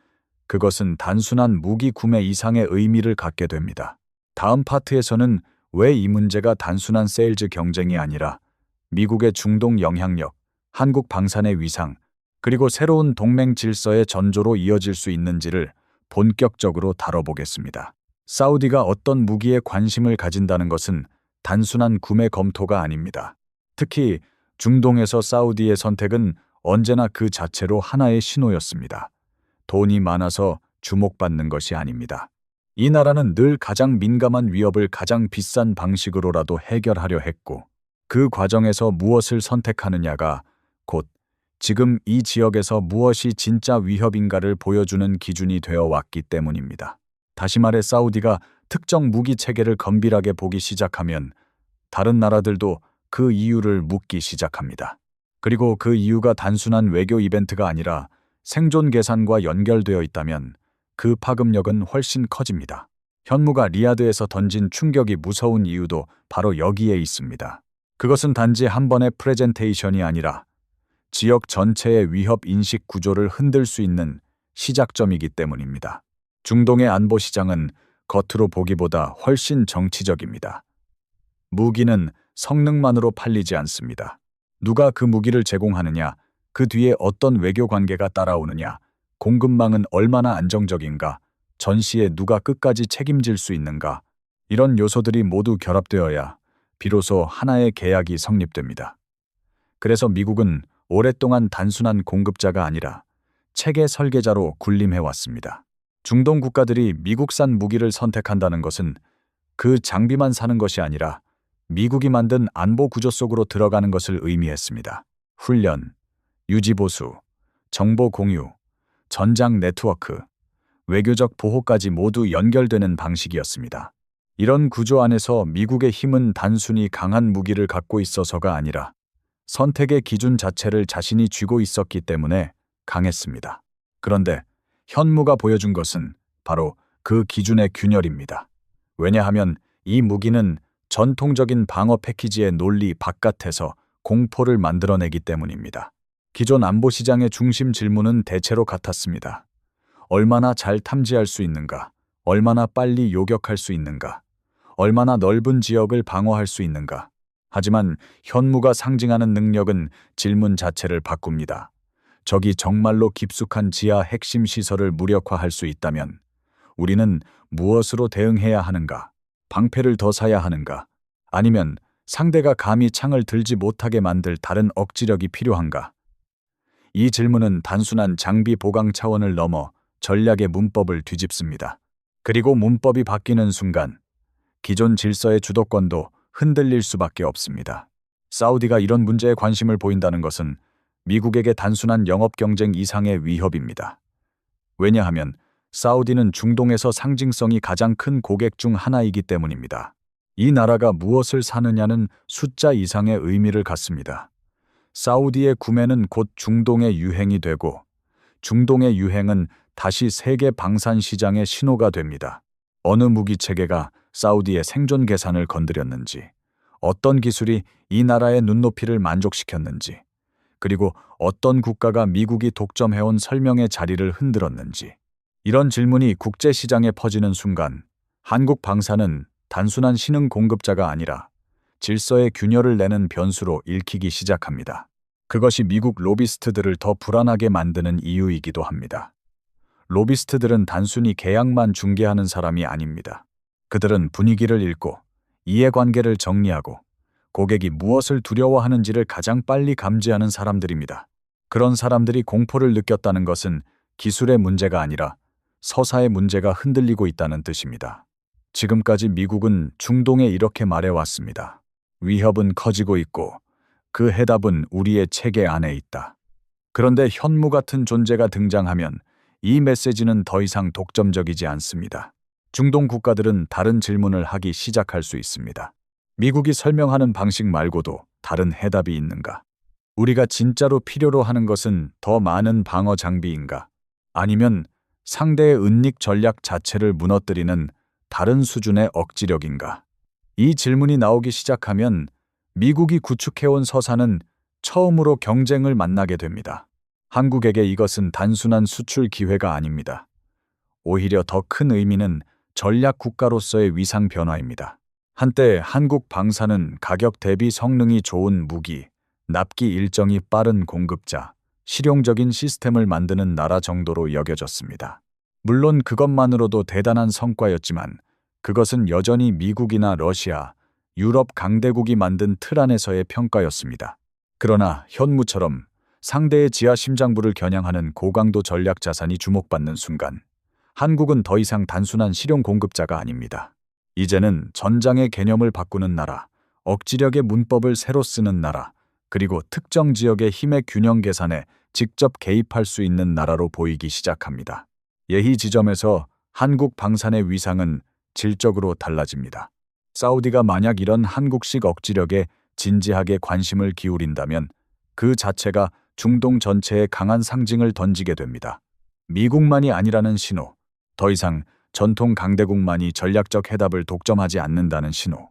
그것은 단순한 무기 구매 이상의 의미를 갖게 됩니다. 다음 파트에서는 왜 이 문제가 단순한 세일즈 경쟁이 아니라 미국의 중동 영향력, 한국 방산의 위상, 그리고 새로운 동맹 질서의 전조로 이어질 수 있는지를 본격적으로 다뤄보겠습니다. 사우디가 어떤 무기에 관심을 가진다는 것은 단순한 구매 검토가 아닙니다. 특히 중동에서 사우디의 선택은 언제나 그 자체로 하나의 신호였습니다. 돈이 많아서 주목받는 것이 아닙니다. 이 나라는 늘 가장 민감한 위협을 가장 비싼 방식으로라도 해결하려 했고, 그 과정에서 무엇을 선택하느냐가 곧 지금 이 지역에서 무엇이 진짜 위협인가를 보여주는 기준이 되어 왔기 때문입니다. 다시 말해 사우디가 특정 무기 체계를 건빌하게 보기 시작하면 다른 나라들도 그 이유를 묻기 시작합니다. 그리고 그 이유가 단순한 외교 이벤트가 아니라 생존 계산과 연결되어 있다면 그 파급력은 훨씬 커집니다. 현무가 리야드에서 던진 충격이 무서운 이유도 바로 여기에 있습니다. 그것은 단지 한 번의 프레젠테이션이 아니라 지역 전체의 위협 인식 구조를 흔들 수 있는 시작점이기 때문입니다. 중동의 안보 시장은 겉으로 보기보다 훨씬 정치적입니다. 무기는 성능만으로 팔리지 않습니다. 누가 그 무기를 제공하느냐, 그 뒤에 어떤 외교 관계가 따라오느냐, 공급망은 얼마나 안정적인가, 전시에 누가 끝까지 책임질 수 있는가, 이런 요소들이 모두 결합되어야 비로소 하나의 계약이 성립됩니다. 그래서 미국은 오랫동안 단순한 공급자가 아니라 체계 설계자로 군림해왔습니다. 중동 국가들이 미국산 무기를 선택한다는 것은 그 장비만 사는 것이 아니라 미국이 만든 안보 구조 속으로 들어가는 것을 의미했습니다. 훈련, 유지보수, 정보 공유, 전장 네트워크, 외교적 보호까지 모두 연결되는 방식이었습니다. 이런 구조 안에서 미국의 힘은 단순히 강한 무기를 갖고 있어서가 아니라 선택의 기준 자체를 자신이 쥐고 있었기 때문에 강했습니다. 그런데 현무가 보여준 것은 바로 그 기준의 균열입니다. 왜냐하면 이 무기는 전통적인 방어 패키지의 논리 바깥에서 공포를 만들어내기 때문입니다. 기존 안보 시장의 중심 질문은 대체로 같았습니다. 얼마나 잘 탐지할 수 있는가? 얼마나 빨리 요격할 수 있는가? 얼마나 넓은 지역을 방어할 수 있는가? 하지만 현무가 상징하는 능력은 질문 자체를 바꿉니다. 적이 정말로 깊숙한 지하 핵심 시설을 무력화할 수 있다면 우리는 무엇으로 대응해야 하는가? 방패를 더 사야 하는가? 아니면 상대가 감히 창을 들지 못하게 만들 다른 억지력이 필요한가? 이 질문은 단순한 장비 보강 차원을 넘어 전략의 문법을 뒤집습니다. 그리고 문법이 바뀌는 순간 기존 질서의 주도권도 흔들릴 수밖에 없습니다. 사우디가 이런 문제에 관심을 보인다는 것은 미국에게 단순한 영업 경쟁 이상의 위협입니다. 왜냐하면 사우디는 중동에서 상징성이 가장 큰 고객 중 하나이기 때문입니다. 이 나라가 무엇을 사느냐는 숫자 이상의 의미를 갖습니다. 사우디의 구매는 곧 중동의 유행이 되고 중동의 유행은 다시 세계 방산 시장의 신호가 됩니다. 어느 무기 체계가 사우디의 생존 계산을 건드렸는지, 어떤 기술이 이 나라의 눈높이를 만족시켰는지, 그리고 어떤 국가가 미국이 독점해온 설명의 자리를 흔들었는지, 이런 질문이 국제시장에 퍼지는 순간 한국 방산은 단순한 신흥 공급자가 아니라 질서의 균열을 내는 변수로 읽히기 시작합니다. 그것이 미국 로비스트들을 더 불안하게 만드는 이유이기도 합니다. 로비스트들은 단순히 계약만 중개하는 사람이 아닙니다. 그들은 분위기를 읽고 이해관계를 정리하고 고객이 무엇을 두려워하는지를 가장 빨리 감지하는 사람들입니다. 그런 사람들이 공포를 느꼈다는 것은 기술의 문제가 아니라 서사의 문제가 흔들리고 있다는 뜻입니다. 지금까지 미국은 중동에 이렇게 말해왔습니다. 위협은 커지고 있고 그 해답은 우리의 체계 안에 있다. 그런데 현무 같은 존재가 등장하면 이 메시지는 더 이상 독점적이지 않습니다. 중동 국가들은 다른 질문을 하기 시작할 수 있습니다. 미국이 설명하는 방식 말고도 다른 해답이 있는가? 우리가 진짜로 필요로 하는 것은 더 많은 방어 장비인가? 아니면 상대의 은닉 전략 자체를 무너뜨리는 다른 수준의 억지력인가? 이 질문이 나오기 시작하면 미국이 구축해온 서사는 처음으로 경쟁을 만나게 됩니다. 한국에게 이것은 단순한 수출 기회가 아닙니다. 오히려 더 큰 의미는 전략 국가로서의 위상 변화입니다. 한때 한국 방산은 가격 대비 성능이 좋은 무기, 납기 일정이 빠른 공급자, 실용적인 시스템을 만드는 나라 정도로 여겨졌습니다. 물론 그것만으로도 대단한 성과였지만 그것은 여전히 미국이나 러시아, 유럽 강대국이 만든 틀 안에서의 평가였습니다. 그러나 현무처럼 상대의 지하 심장부를 겨냥하는 고강도 전략 자산이 주목받는 순간 한국은 더 이상 단순한 실용 공급자가 아닙니다. 이제는 전장의 개념을 바꾸는 나라, 억지력의 문법을 새로 쓰는 나라, 그리고 특정 지역의 힘의 균형 계산에 직접 개입할 수 있는 나라로 보이기 시작합니다. 이 지점에서 한국 방산의 위상은 질적으로 달라집니다. 사우디가 만약 이런 한국식 억지력에 진지하게 관심을 기울인다면 그 자체가 중동 전체에 강한 상징을 던지게 됩니다. 미국만이 아니라는 신호, 더 이상 전통 강대국만이 전략적 해답을 독점하지 않는다는 신호,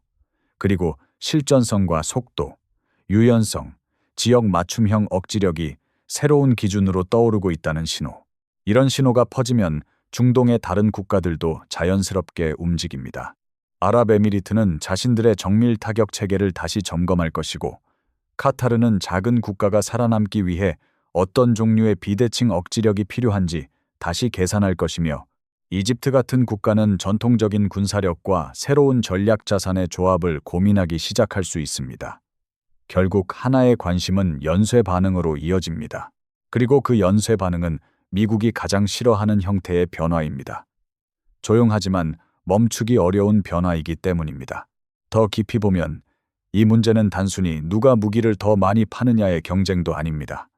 그리고 실전성과 속도, 유연성, 지역 맞춤형 억지력이 새로운 기준으로 떠오르고 있다는 신호. 이런 신호가 퍼지면 중동의 다른 국가들도 자연스럽게 움직입니다. 아랍에미리트는 자신들의 정밀 타격 체계를 다시 점검할 것이고, 카타르는 작은 국가가 살아남기 위해 어떤 종류의 비대칭 억지력이 필요한지 다시 계산할 것이며, 이집트 같은 국가는 전통적인 군사력과 새로운 전략 자산의 조합을 고민하기 시작할 수 있습니다. 결국 하나의 관심은 연쇄 반응으로 이어집니다. 그리고 그 연쇄 반응은 미국이 가장 싫어하는 형태의 변화입니다. 조용하지만 멈추기 어려운 변화이기 때문입니다. 더 깊이 보면 이 문제는 단순히 누가 무기를 더 많이 파느냐의 경쟁도 아닙니다.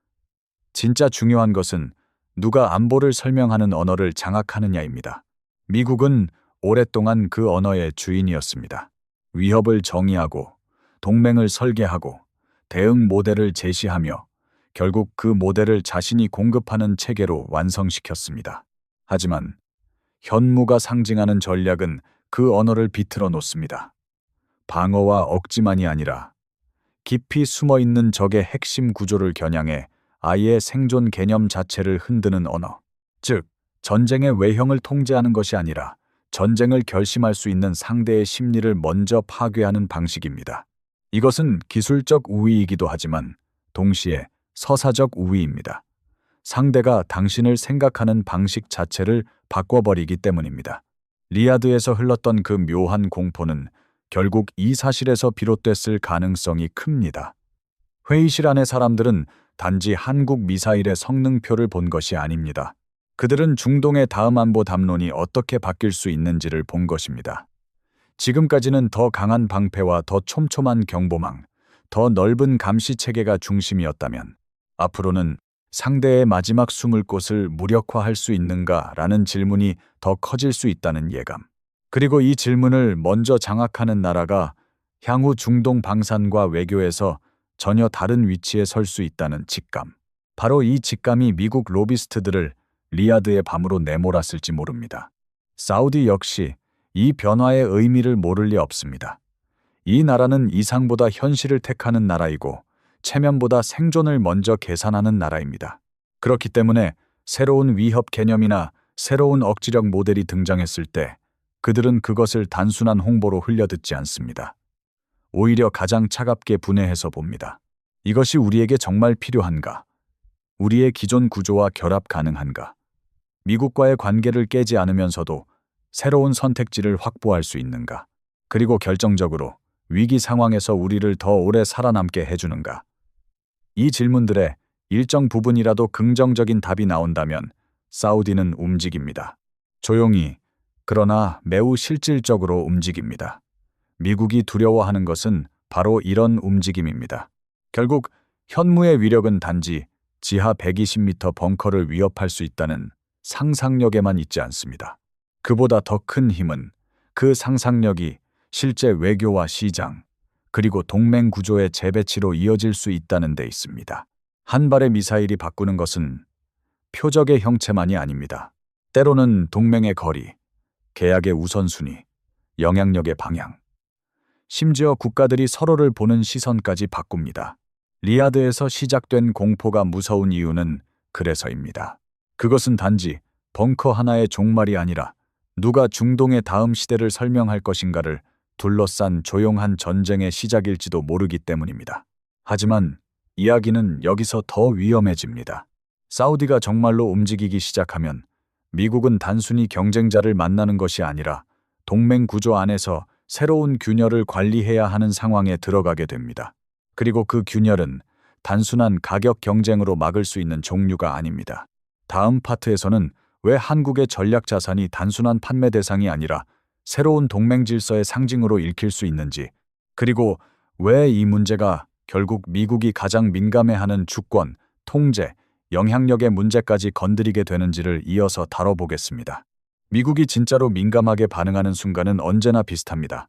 진짜 중요한 것은 누가 안보를 설명하는 언어를 장악하느냐입니다. 미국은 오랫동안 그 언어의 주인이었습니다. 위협을 정의하고 동맹을 설계하고 대응 모델을 제시하며 결국 그 모델을 자신이 공급하는 체계로 완성시켰습니다. 하지만 현무가 상징하는 전략은 그 언어를 비틀어 놓습니다. 방어와 억지만이 아니라 깊이 숨어있는 적의 핵심 구조를 겨냥해 아예 생존 개념 자체를 흔드는 언어. 즉, 전쟁의 외형을 통제하는 것이 아니라 전쟁을 결심할 수 있는 상대의 심리를 먼저 파괴하는 방식입니다. 이것은 기술적 우위이기도 하지만 동시에 서사적 우위입니다. 상대가 당신을 생각하는 방식 자체를 바꿔버리기 때문입니다. 리야드에서 흘렀던 그 묘한 공포는 결국 이 사실에서 비롯됐을 가능성이 큽니다. 회의실 안의 사람들은 단지 한국 미사일의 성능표를 본 것이 아닙니다. 그들은 중동의 다음 안보 담론이 어떻게 바뀔 수 있는지를 본 것입니다. 지금까지는 더 강한 방패와 더 촘촘한 경보망, 더 넓은 감시 체계가 중심이었다면 앞으로는 상대의 마지막 숨을 곳을 무력화할 수 있는가라는 질문이 더 커질 수 있다는 예감. 그리고 이 질문을 먼저 장악하는 나라가 향후 중동 방산과 외교에서 전혀 다른 위치에 설 수 있다는 직감. 바로 이 직감이 미국 로비스트들을 리야드의 밤으로 내몰았을지 모릅니다. 사우디 역시 이 변화의 의미를 모를 리 없습니다. 이 나라는 이상보다 현실을 택하는 나라이고 체면보다 생존을 먼저 계산하는 나라입니다. 그렇기 때문에 새로운 위협 개념이나 새로운 억지력 모델이 등장했을 때 그들은 그것을 단순한 홍보로 흘려듣지 않습니다. 오히려 가장 차갑게 분해해서 봅니다. 이것이 우리에게 정말 필요한가? 우리의 기존 구조와 결합 가능한가? 미국과의 관계를 깨지 않으면서도 새로운 선택지를 확보할 수 있는가? 그리고 결정적으로 위기 상황에서 우리를 더 오래 살아남게 해주는가? 이 질문들에 일정 부분이라도 긍정적인 답이 나온다면 사우디는 움직입니다. 조용히, 그러나 매우 실질적으로 움직입니다. 미국이 두려워하는 것은 바로 이런 움직임입니다. 결국 현무의 위력은 단지 지하 120m 벙커를 위협할 수 있다는 상상력에만 있지 않습니다. 그보다 더 큰 힘은 그 상상력이 실제 외교와 시장, 그리고 동맹 구조의 재배치로 이어질 수 있다는 데 있습니다. 한 발의 미사일이 바꾸는 것은 표적의 형체만이 아닙니다. 때로는 동맹의 거리, 계약의 우선순위, 영향력의 방향, 심지어 국가들이 서로를 보는 시선까지 바꿉니다. 리야드에서 시작된 공포가 무서운 이유는 그래서입니다. 그것은 단지 벙커 하나의 종말이 아니라 누가 중동의 다음 시대를 설명할 것인가를 둘러싼 조용한 전쟁의 시작일지도 모르기 때문입니다. 하지만 이야기는 여기서 더 위험해집니다. 사우디가 정말로 움직이기 시작하면 미국은 단순히 경쟁자를 만나는 것이 아니라 동맹 구조 안에서 새로운 균열을 관리해야 하는 상황에 들어가게 됩니다. 그리고 그 균열은 단순한 가격 경쟁으로 막을 수 있는 종류가 아닙니다. 다음 파트에서는 왜 한국의 전략 자산이 단순한 판매 대상이 아니라 새로운 동맹 질서의 상징으로 읽힐 수 있는지, 그리고 왜 이 문제가 결국 미국이 가장 민감해하는 주권, 통제, 영향력의 문제까지 건드리게 되는지를 이어서 다뤄보겠습니다. 미국이 진짜로 민감하게 반응하는 순간은 언제나 비슷합니다.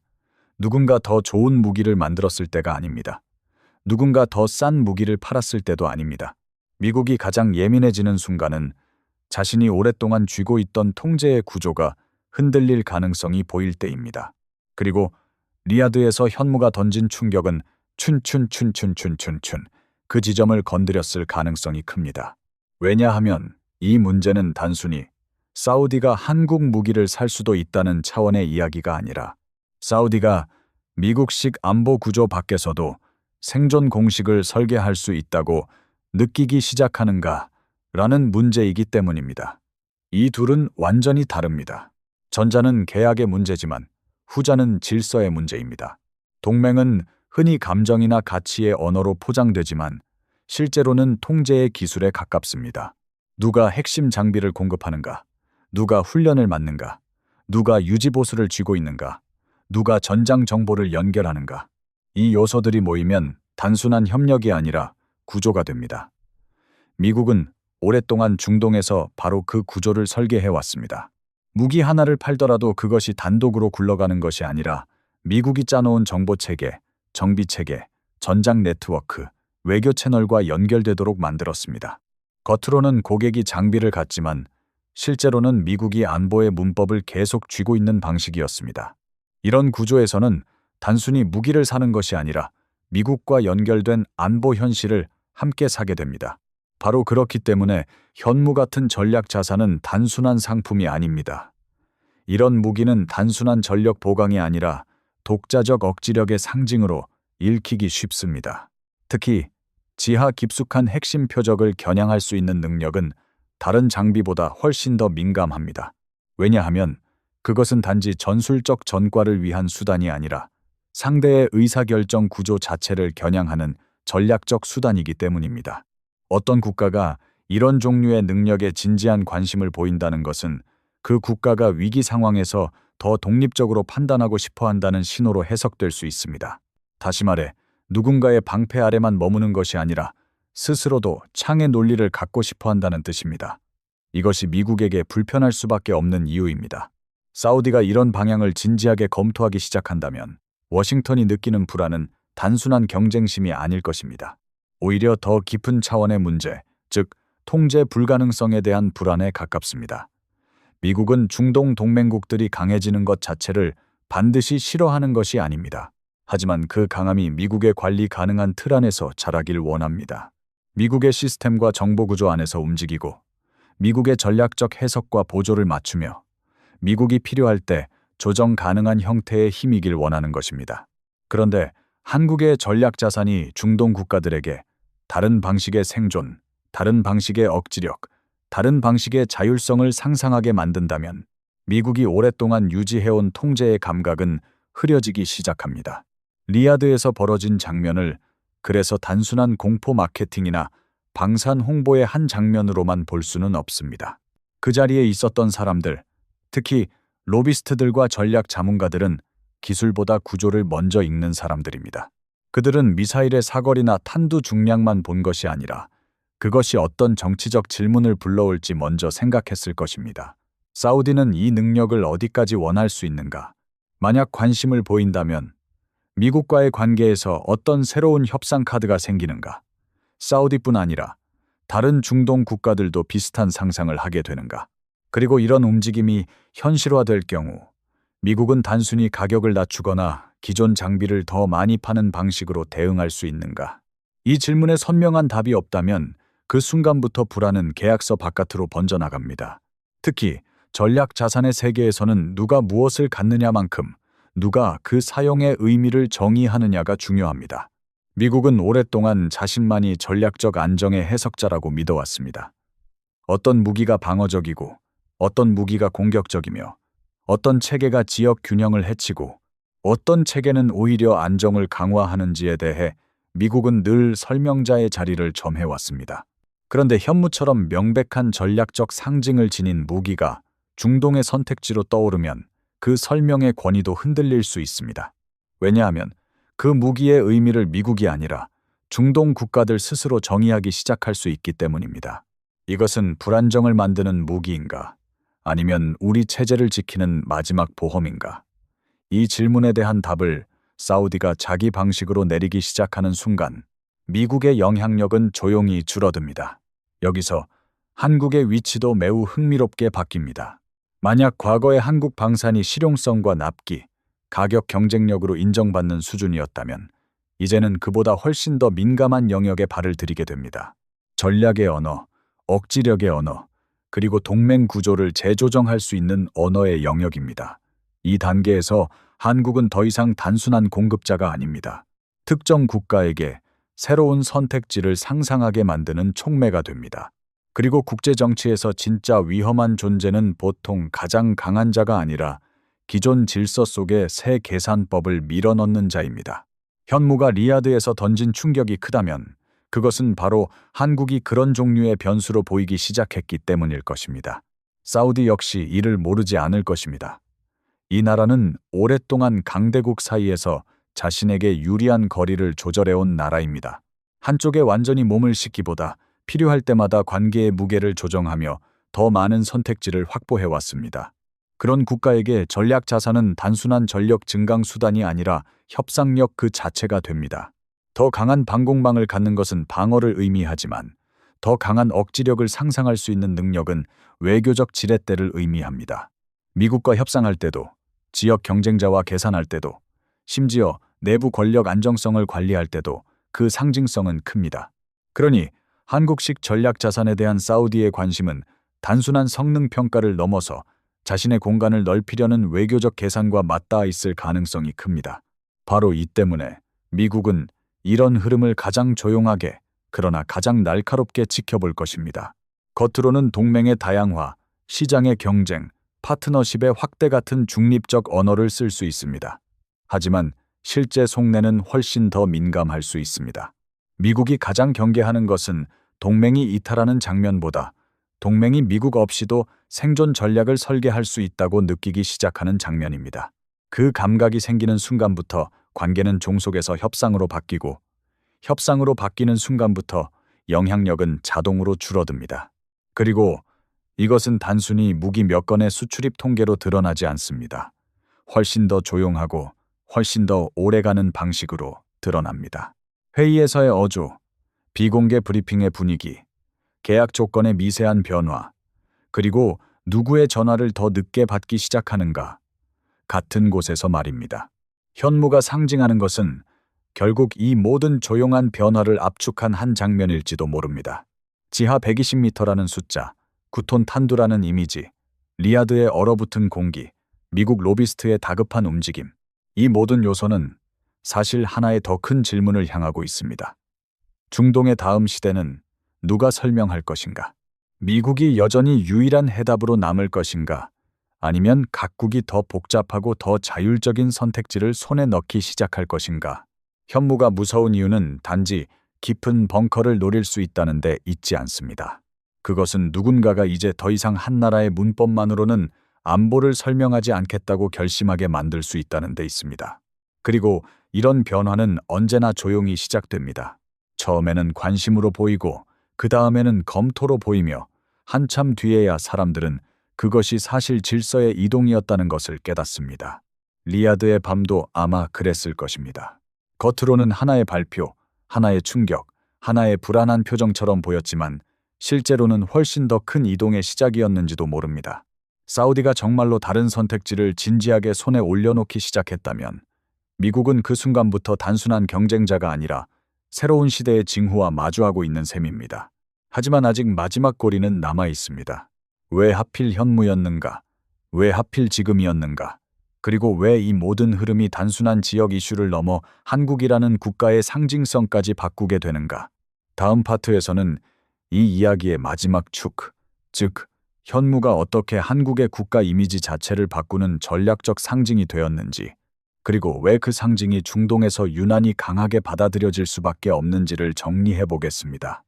누군가 더 좋은 무기를 만들었을 때가 아닙니다. 누군가 더 싼 무기를 팔았을 때도 아닙니다. 미국이 가장 예민해지는 순간은 자신이 오랫동안 쥐고 있던 통제의 구조가 흔들릴 가능성이 보일 때입니다. 그리고 리야드에서 현무가 던진 충격은 춘춘춘춘춘춘춘 그 지점을 건드렸을 가능성이 큽니다. 왜냐하면 이 문제는 단순히 사우디가 한국 무기를 살 수도 있다는 차원의 이야기가 아니라 사우디가 미국식 안보 구조 밖에서도 생존 공식을 설계할 수 있다고 느끼기 시작하는가라는 문제이기 때문입니다. 이 둘은 완전히 다릅니다. 전자는 계약의 문제지만 후자는 질서의 문제입니다. 동맹은 흔히 감정이나 가치의 언어로 포장되지만 실제로는 통제의 기술에 가깝습니다. 누가 핵심 장비를 공급하는가? 누가 훈련을 맡는가? 누가 유지보수를 쥐고 있는가? 누가 전장 정보를 연결하는가? 이 요소들이 모이면 단순한 협력이 아니라 구조가 됩니다. 미국은 오랫동안 중동에서 바로 그 구조를 설계해왔습니다. 무기 하나를 팔더라도 그것이 단독으로 굴러가는 것이 아니라 미국이 짜놓은 정보체계, 정비체계, 전장 네트워크, 외교 채널과 연결되도록 만들었습니다. 겉으로는 고객이 장비를 갖지만 실제로는 미국이 안보의 문법을 계속 쥐고 있는 방식이었습니다. 이런 구조에서는 단순히 무기를 사는 것이 아니라 미국과 연결된 안보 현실을 함께 사게 됩니다. 바로 그렇기 때문에 현무 같은 전략 자산은 단순한 상품이 아닙니다. 이런 무기는 단순한 전력 보강이 아니라 독자적 억지력의 상징으로 읽히기 쉽습니다. 특히 지하 깊숙한 핵심 표적을 겨냥할 수 있는 능력은 다른 장비보다 훨씬 더 민감합니다. 왜냐하면 그것은 단지 전술적 전과를 위한 수단이 아니라 상대의 의사결정 구조 자체를 겨냥하는 전략적 수단이기 때문입니다. 어떤 국가가 이런 종류의 능력에 진지한 관심을 보인다는 것은 그 국가가 위기 상황에서 더 독립적으로 판단하고 싶어 한다는 신호로 해석될 수 있습니다. 다시 말해, 누군가의 방패 아래만 머무는 것이 아니라 스스로도 창의 논리를 갖고 싶어 한다는 뜻입니다. 이것이 미국에게 불편할 수밖에 없는 이유입니다. 사우디가 이런 방향을 진지하게 검토하기 시작한다면 워싱턴이 느끼는 불안은 단순한 경쟁심이 아닐 것입니다. 오히려 더 깊은 차원의 문제, 즉 통제 불가능성에 대한 불안에 가깝습니다. 미국은 중동 동맹국들이 강해지는 것 자체를 반드시 싫어하는 것이 아닙니다. 하지만 그 강함이 미국의 관리 가능한 틀 안에서 자라길 원합니다. 미국의 시스템과 정보 구조 안에서 움직이고 미국의 전략적 해석과 보조를 맞추며 미국이 필요할 때 조정 가능한 형태의 힘이길 원하는 것입니다. 그런데 한국의 전략 자산이 중동 국가들에게 다른 방식의 생존, 다른 방식의 억지력, 다른 방식의 자율성을 상상하게 만든다면 미국이 오랫동안 유지해온 통제의 감각은 흐려지기 시작합니다. 리야드에서 벌어진 장면을 그래서 단순한 공포 마케팅이나 방산 홍보의 한 장면으로만 볼 수는 없습니다. 그 자리에 있었던 사람들, 특히 로비스트들과 전략 자문가들은 기술보다 구조를 먼저 읽는 사람들입니다. 그들은 미사일의 사거리나 탄두 중량만 본 것이 아니라 그것이 어떤 정치적 질문을 불러올지 먼저 생각했을 것입니다. 사우디는 이 능력을 어디까지 원할 수 있는가? 만약 관심을 보인다면 미국과의 관계에서 어떤 새로운 협상 카드가 생기는가? 사우디뿐 아니라 다른 중동 국가들도 비슷한 상상을 하게 되는가? 그리고 이런 움직임이 현실화될 경우 미국은 단순히 가격을 낮추거나 기존 장비를 더 많이 파는 방식으로 대응할 수 있는가? 이 질문에 선명한 답이 없다면 그 순간부터 불안은 계약서 바깥으로 번져나갑니다. 특히 전략 자산의 세계에서는 누가 무엇을 갖느냐만큼 누가 그 사용의 의미를 정의하느냐가 중요합니다. 미국은 오랫동안 자신만이 전략적 안정의 해석자라고 믿어왔습니다. 어떤 무기가 방어적이고 어떤 무기가 공격적이며 어떤 체계가 지역 균형을 해치고 어떤 체계는 오히려 안정을 강화하는지에 대해 미국은 늘 설명자의 자리를 점해왔습니다. 그런데 현무처럼 명백한 전략적 상징을 지닌 무기가 중동의 선택지로 떠오르면 그 설명의 권위도 흔들릴 수 있습니다. 왜냐하면 그 무기의 의미를 미국이 아니라 중동 국가들 스스로 정의하기 시작할 수 있기 때문입니다. 이것은 불안정을 만드는 무기인가? 아니면 우리 체제를 지키는 마지막 보험인가? 이 질문에 대한 답을 사우디가 자기 방식으로 내리기 시작하는 순간 미국의 영향력은 조용히 줄어듭니다. 여기서 한국의 위치도 매우 흥미롭게 바뀝니다. 만약 과거의 한국 방산이 실용성과 납기, 가격 경쟁력으로 인정받는 수준이었다면 이제는 그보다 훨씬 더 민감한 영역에 발을 들이게 됩니다. 전략의 언어, 억지력의 언어, 그리고 동맹 구조를 재조정할 수 있는 언어의 영역입니다. 이 단계에서 한국은 더 이상 단순한 공급자가 아닙니다. 특정 국가에게 새로운 선택지를 상상하게 만드는 촉매가 됩니다. 그리고 국제 정치에서 진짜 위험한 존재는 보통 가장 강한 자가 아니라 기존 질서 속에 새 계산법을 밀어넣는 자입니다. 현무가 리야드에서 던진 충격이 크다면 그것은 바로 한국이 그런 종류의 변수로 보이기 시작했기 때문일 것입니다. 사우디 역시 이를 모르지 않을 것입니다. 이 나라는 오랫동안 강대국 사이에서 자신에게 유리한 거리를 조절해온 나라입니다. 한쪽에 완전히 몸을 싣기보다 필요할 때마다 관계의 무게를 조정하며 더 많은 선택지를 확보해왔습니다. 그런 국가에게 전략 자산은 단순한 전력 증강 수단이 아니라 협상력 그 자체가 됩니다. 더 강한 방공망을 갖는 것은 방어를 의미하지만 더 강한 억지력을 상상할 수 있는 능력은 외교적 지렛대를 의미합니다. 미국과 협상할 때도, 지역 경쟁자와 계산할 때도, 심지어 내부 권력 안정성을 관리할 때도 그 상징성은 큽니다. 그러니 한국식 전략 자산에 대한 사우디의 관심은 단순한 성능 평가를 넘어서 자신의 공간을 넓히려는 외교적 계산과 맞닿아 있을 가능성이 큽니다. 바로 이 때문에 미국은 이런 흐름을 가장 조용하게, 그러나 가장 날카롭게 지켜볼 것입니다. 겉으로는 동맹의 다양화, 시장의 경쟁, 파트너십의 확대 같은 중립적 언어를 쓸 수 있습니다. 하지만 실제 속내는 훨씬 더 민감할 수 있습니다. 미국이 가장 경계하는 것은 동맹이 이탈하는 장면보다 동맹이 미국 없이도 생존 전략을 설계할 수 있다고 느끼기 시작하는 장면입니다. 그 감각이 생기는 순간부터 관계는 종속에서 협상으로 바뀌고 협상으로 바뀌는 순간부터 영향력은 자동으로 줄어듭니다. 그리고 이것은 단순히 무기 몇 건의 수출입 통계로 드러나지 않습니다. 훨씬 더 조용하고 훨씬 더 오래가는 방식으로 드러납니다. 회의에서의 어조, 비공개 브리핑의 분위기, 계약 조건의 미세한 변화, 그리고 누구의 전화를 더 늦게 받기 시작하는가 같은 곳에서 말입니다. 현무가 상징하는 것은 결국 이 모든 조용한 변화를 압축한 한 장면일지도 모릅니다. 지하 120m라는 숫자, 9톤 탄두라는 이미지, 리야드의 얼어붙은 공기, 미국 로비스트의 다급한 움직임, 이 모든 요소는 사실 하나의 더 큰 질문을 향하고 있습니다. 중동의 다음 시대는 누가 설명할 것인가? 미국이 여전히 유일한 해답으로 남을 것인가? 아니면 각국이 더 복잡하고 더 자율적인 선택지를 손에 넣기 시작할 것인가? 현무가 무서운 이유는 단지 깊은 벙커를 노릴 수 있다는 데 있지 않습니다. 그것은 누군가가 이제 더 이상 한 나라의 문법만으로는 안보를 설명하지 않겠다고 결심하게 만들 수 있다는 데 있습니다. 그리고 이런 변화는 언제나 조용히 시작됩니다. 처음에는 관심으로 보이고 그 다음에는 검토로 보이며 한참 뒤에야 사람들은 그것이 사실 질서의 이동이었다는 것을 깨닫습니다. 리야드의 밤도 아마 그랬을 것입니다. 겉으로는 하나의 발표, 하나의 충격, 하나의 불안한 표정처럼 보였지만 실제로는 훨씬 더 큰 이동의 시작이었는지도 모릅니다. 사우디가 정말로 다른 선택지를 진지하게 손에 올려놓기 시작했다면 미국은 그 순간부터 단순한 경쟁자가 아니라 새로운 시대의 징후와 마주하고 있는 셈입니다. 하지만 아직 마지막 고리는 남아 있습니다. 왜 하필 현무였는가? 왜 하필 지금이었는가? 그리고 왜 이 모든 흐름이 단순한 지역 이슈를 넘어 한국이라는 국가의 상징성까지 바꾸게 되는가? 다음 파트에서는 이 이야기의 마지막 축, 즉 현무가 어떻게 한국의 국가 이미지 자체를 바꾸는 전략적 상징이 되었는지, 그리고 왜 그 상징이 중동에서 유난히 강하게 받아들여질 수밖에 없는지를 정리해 보겠습니다.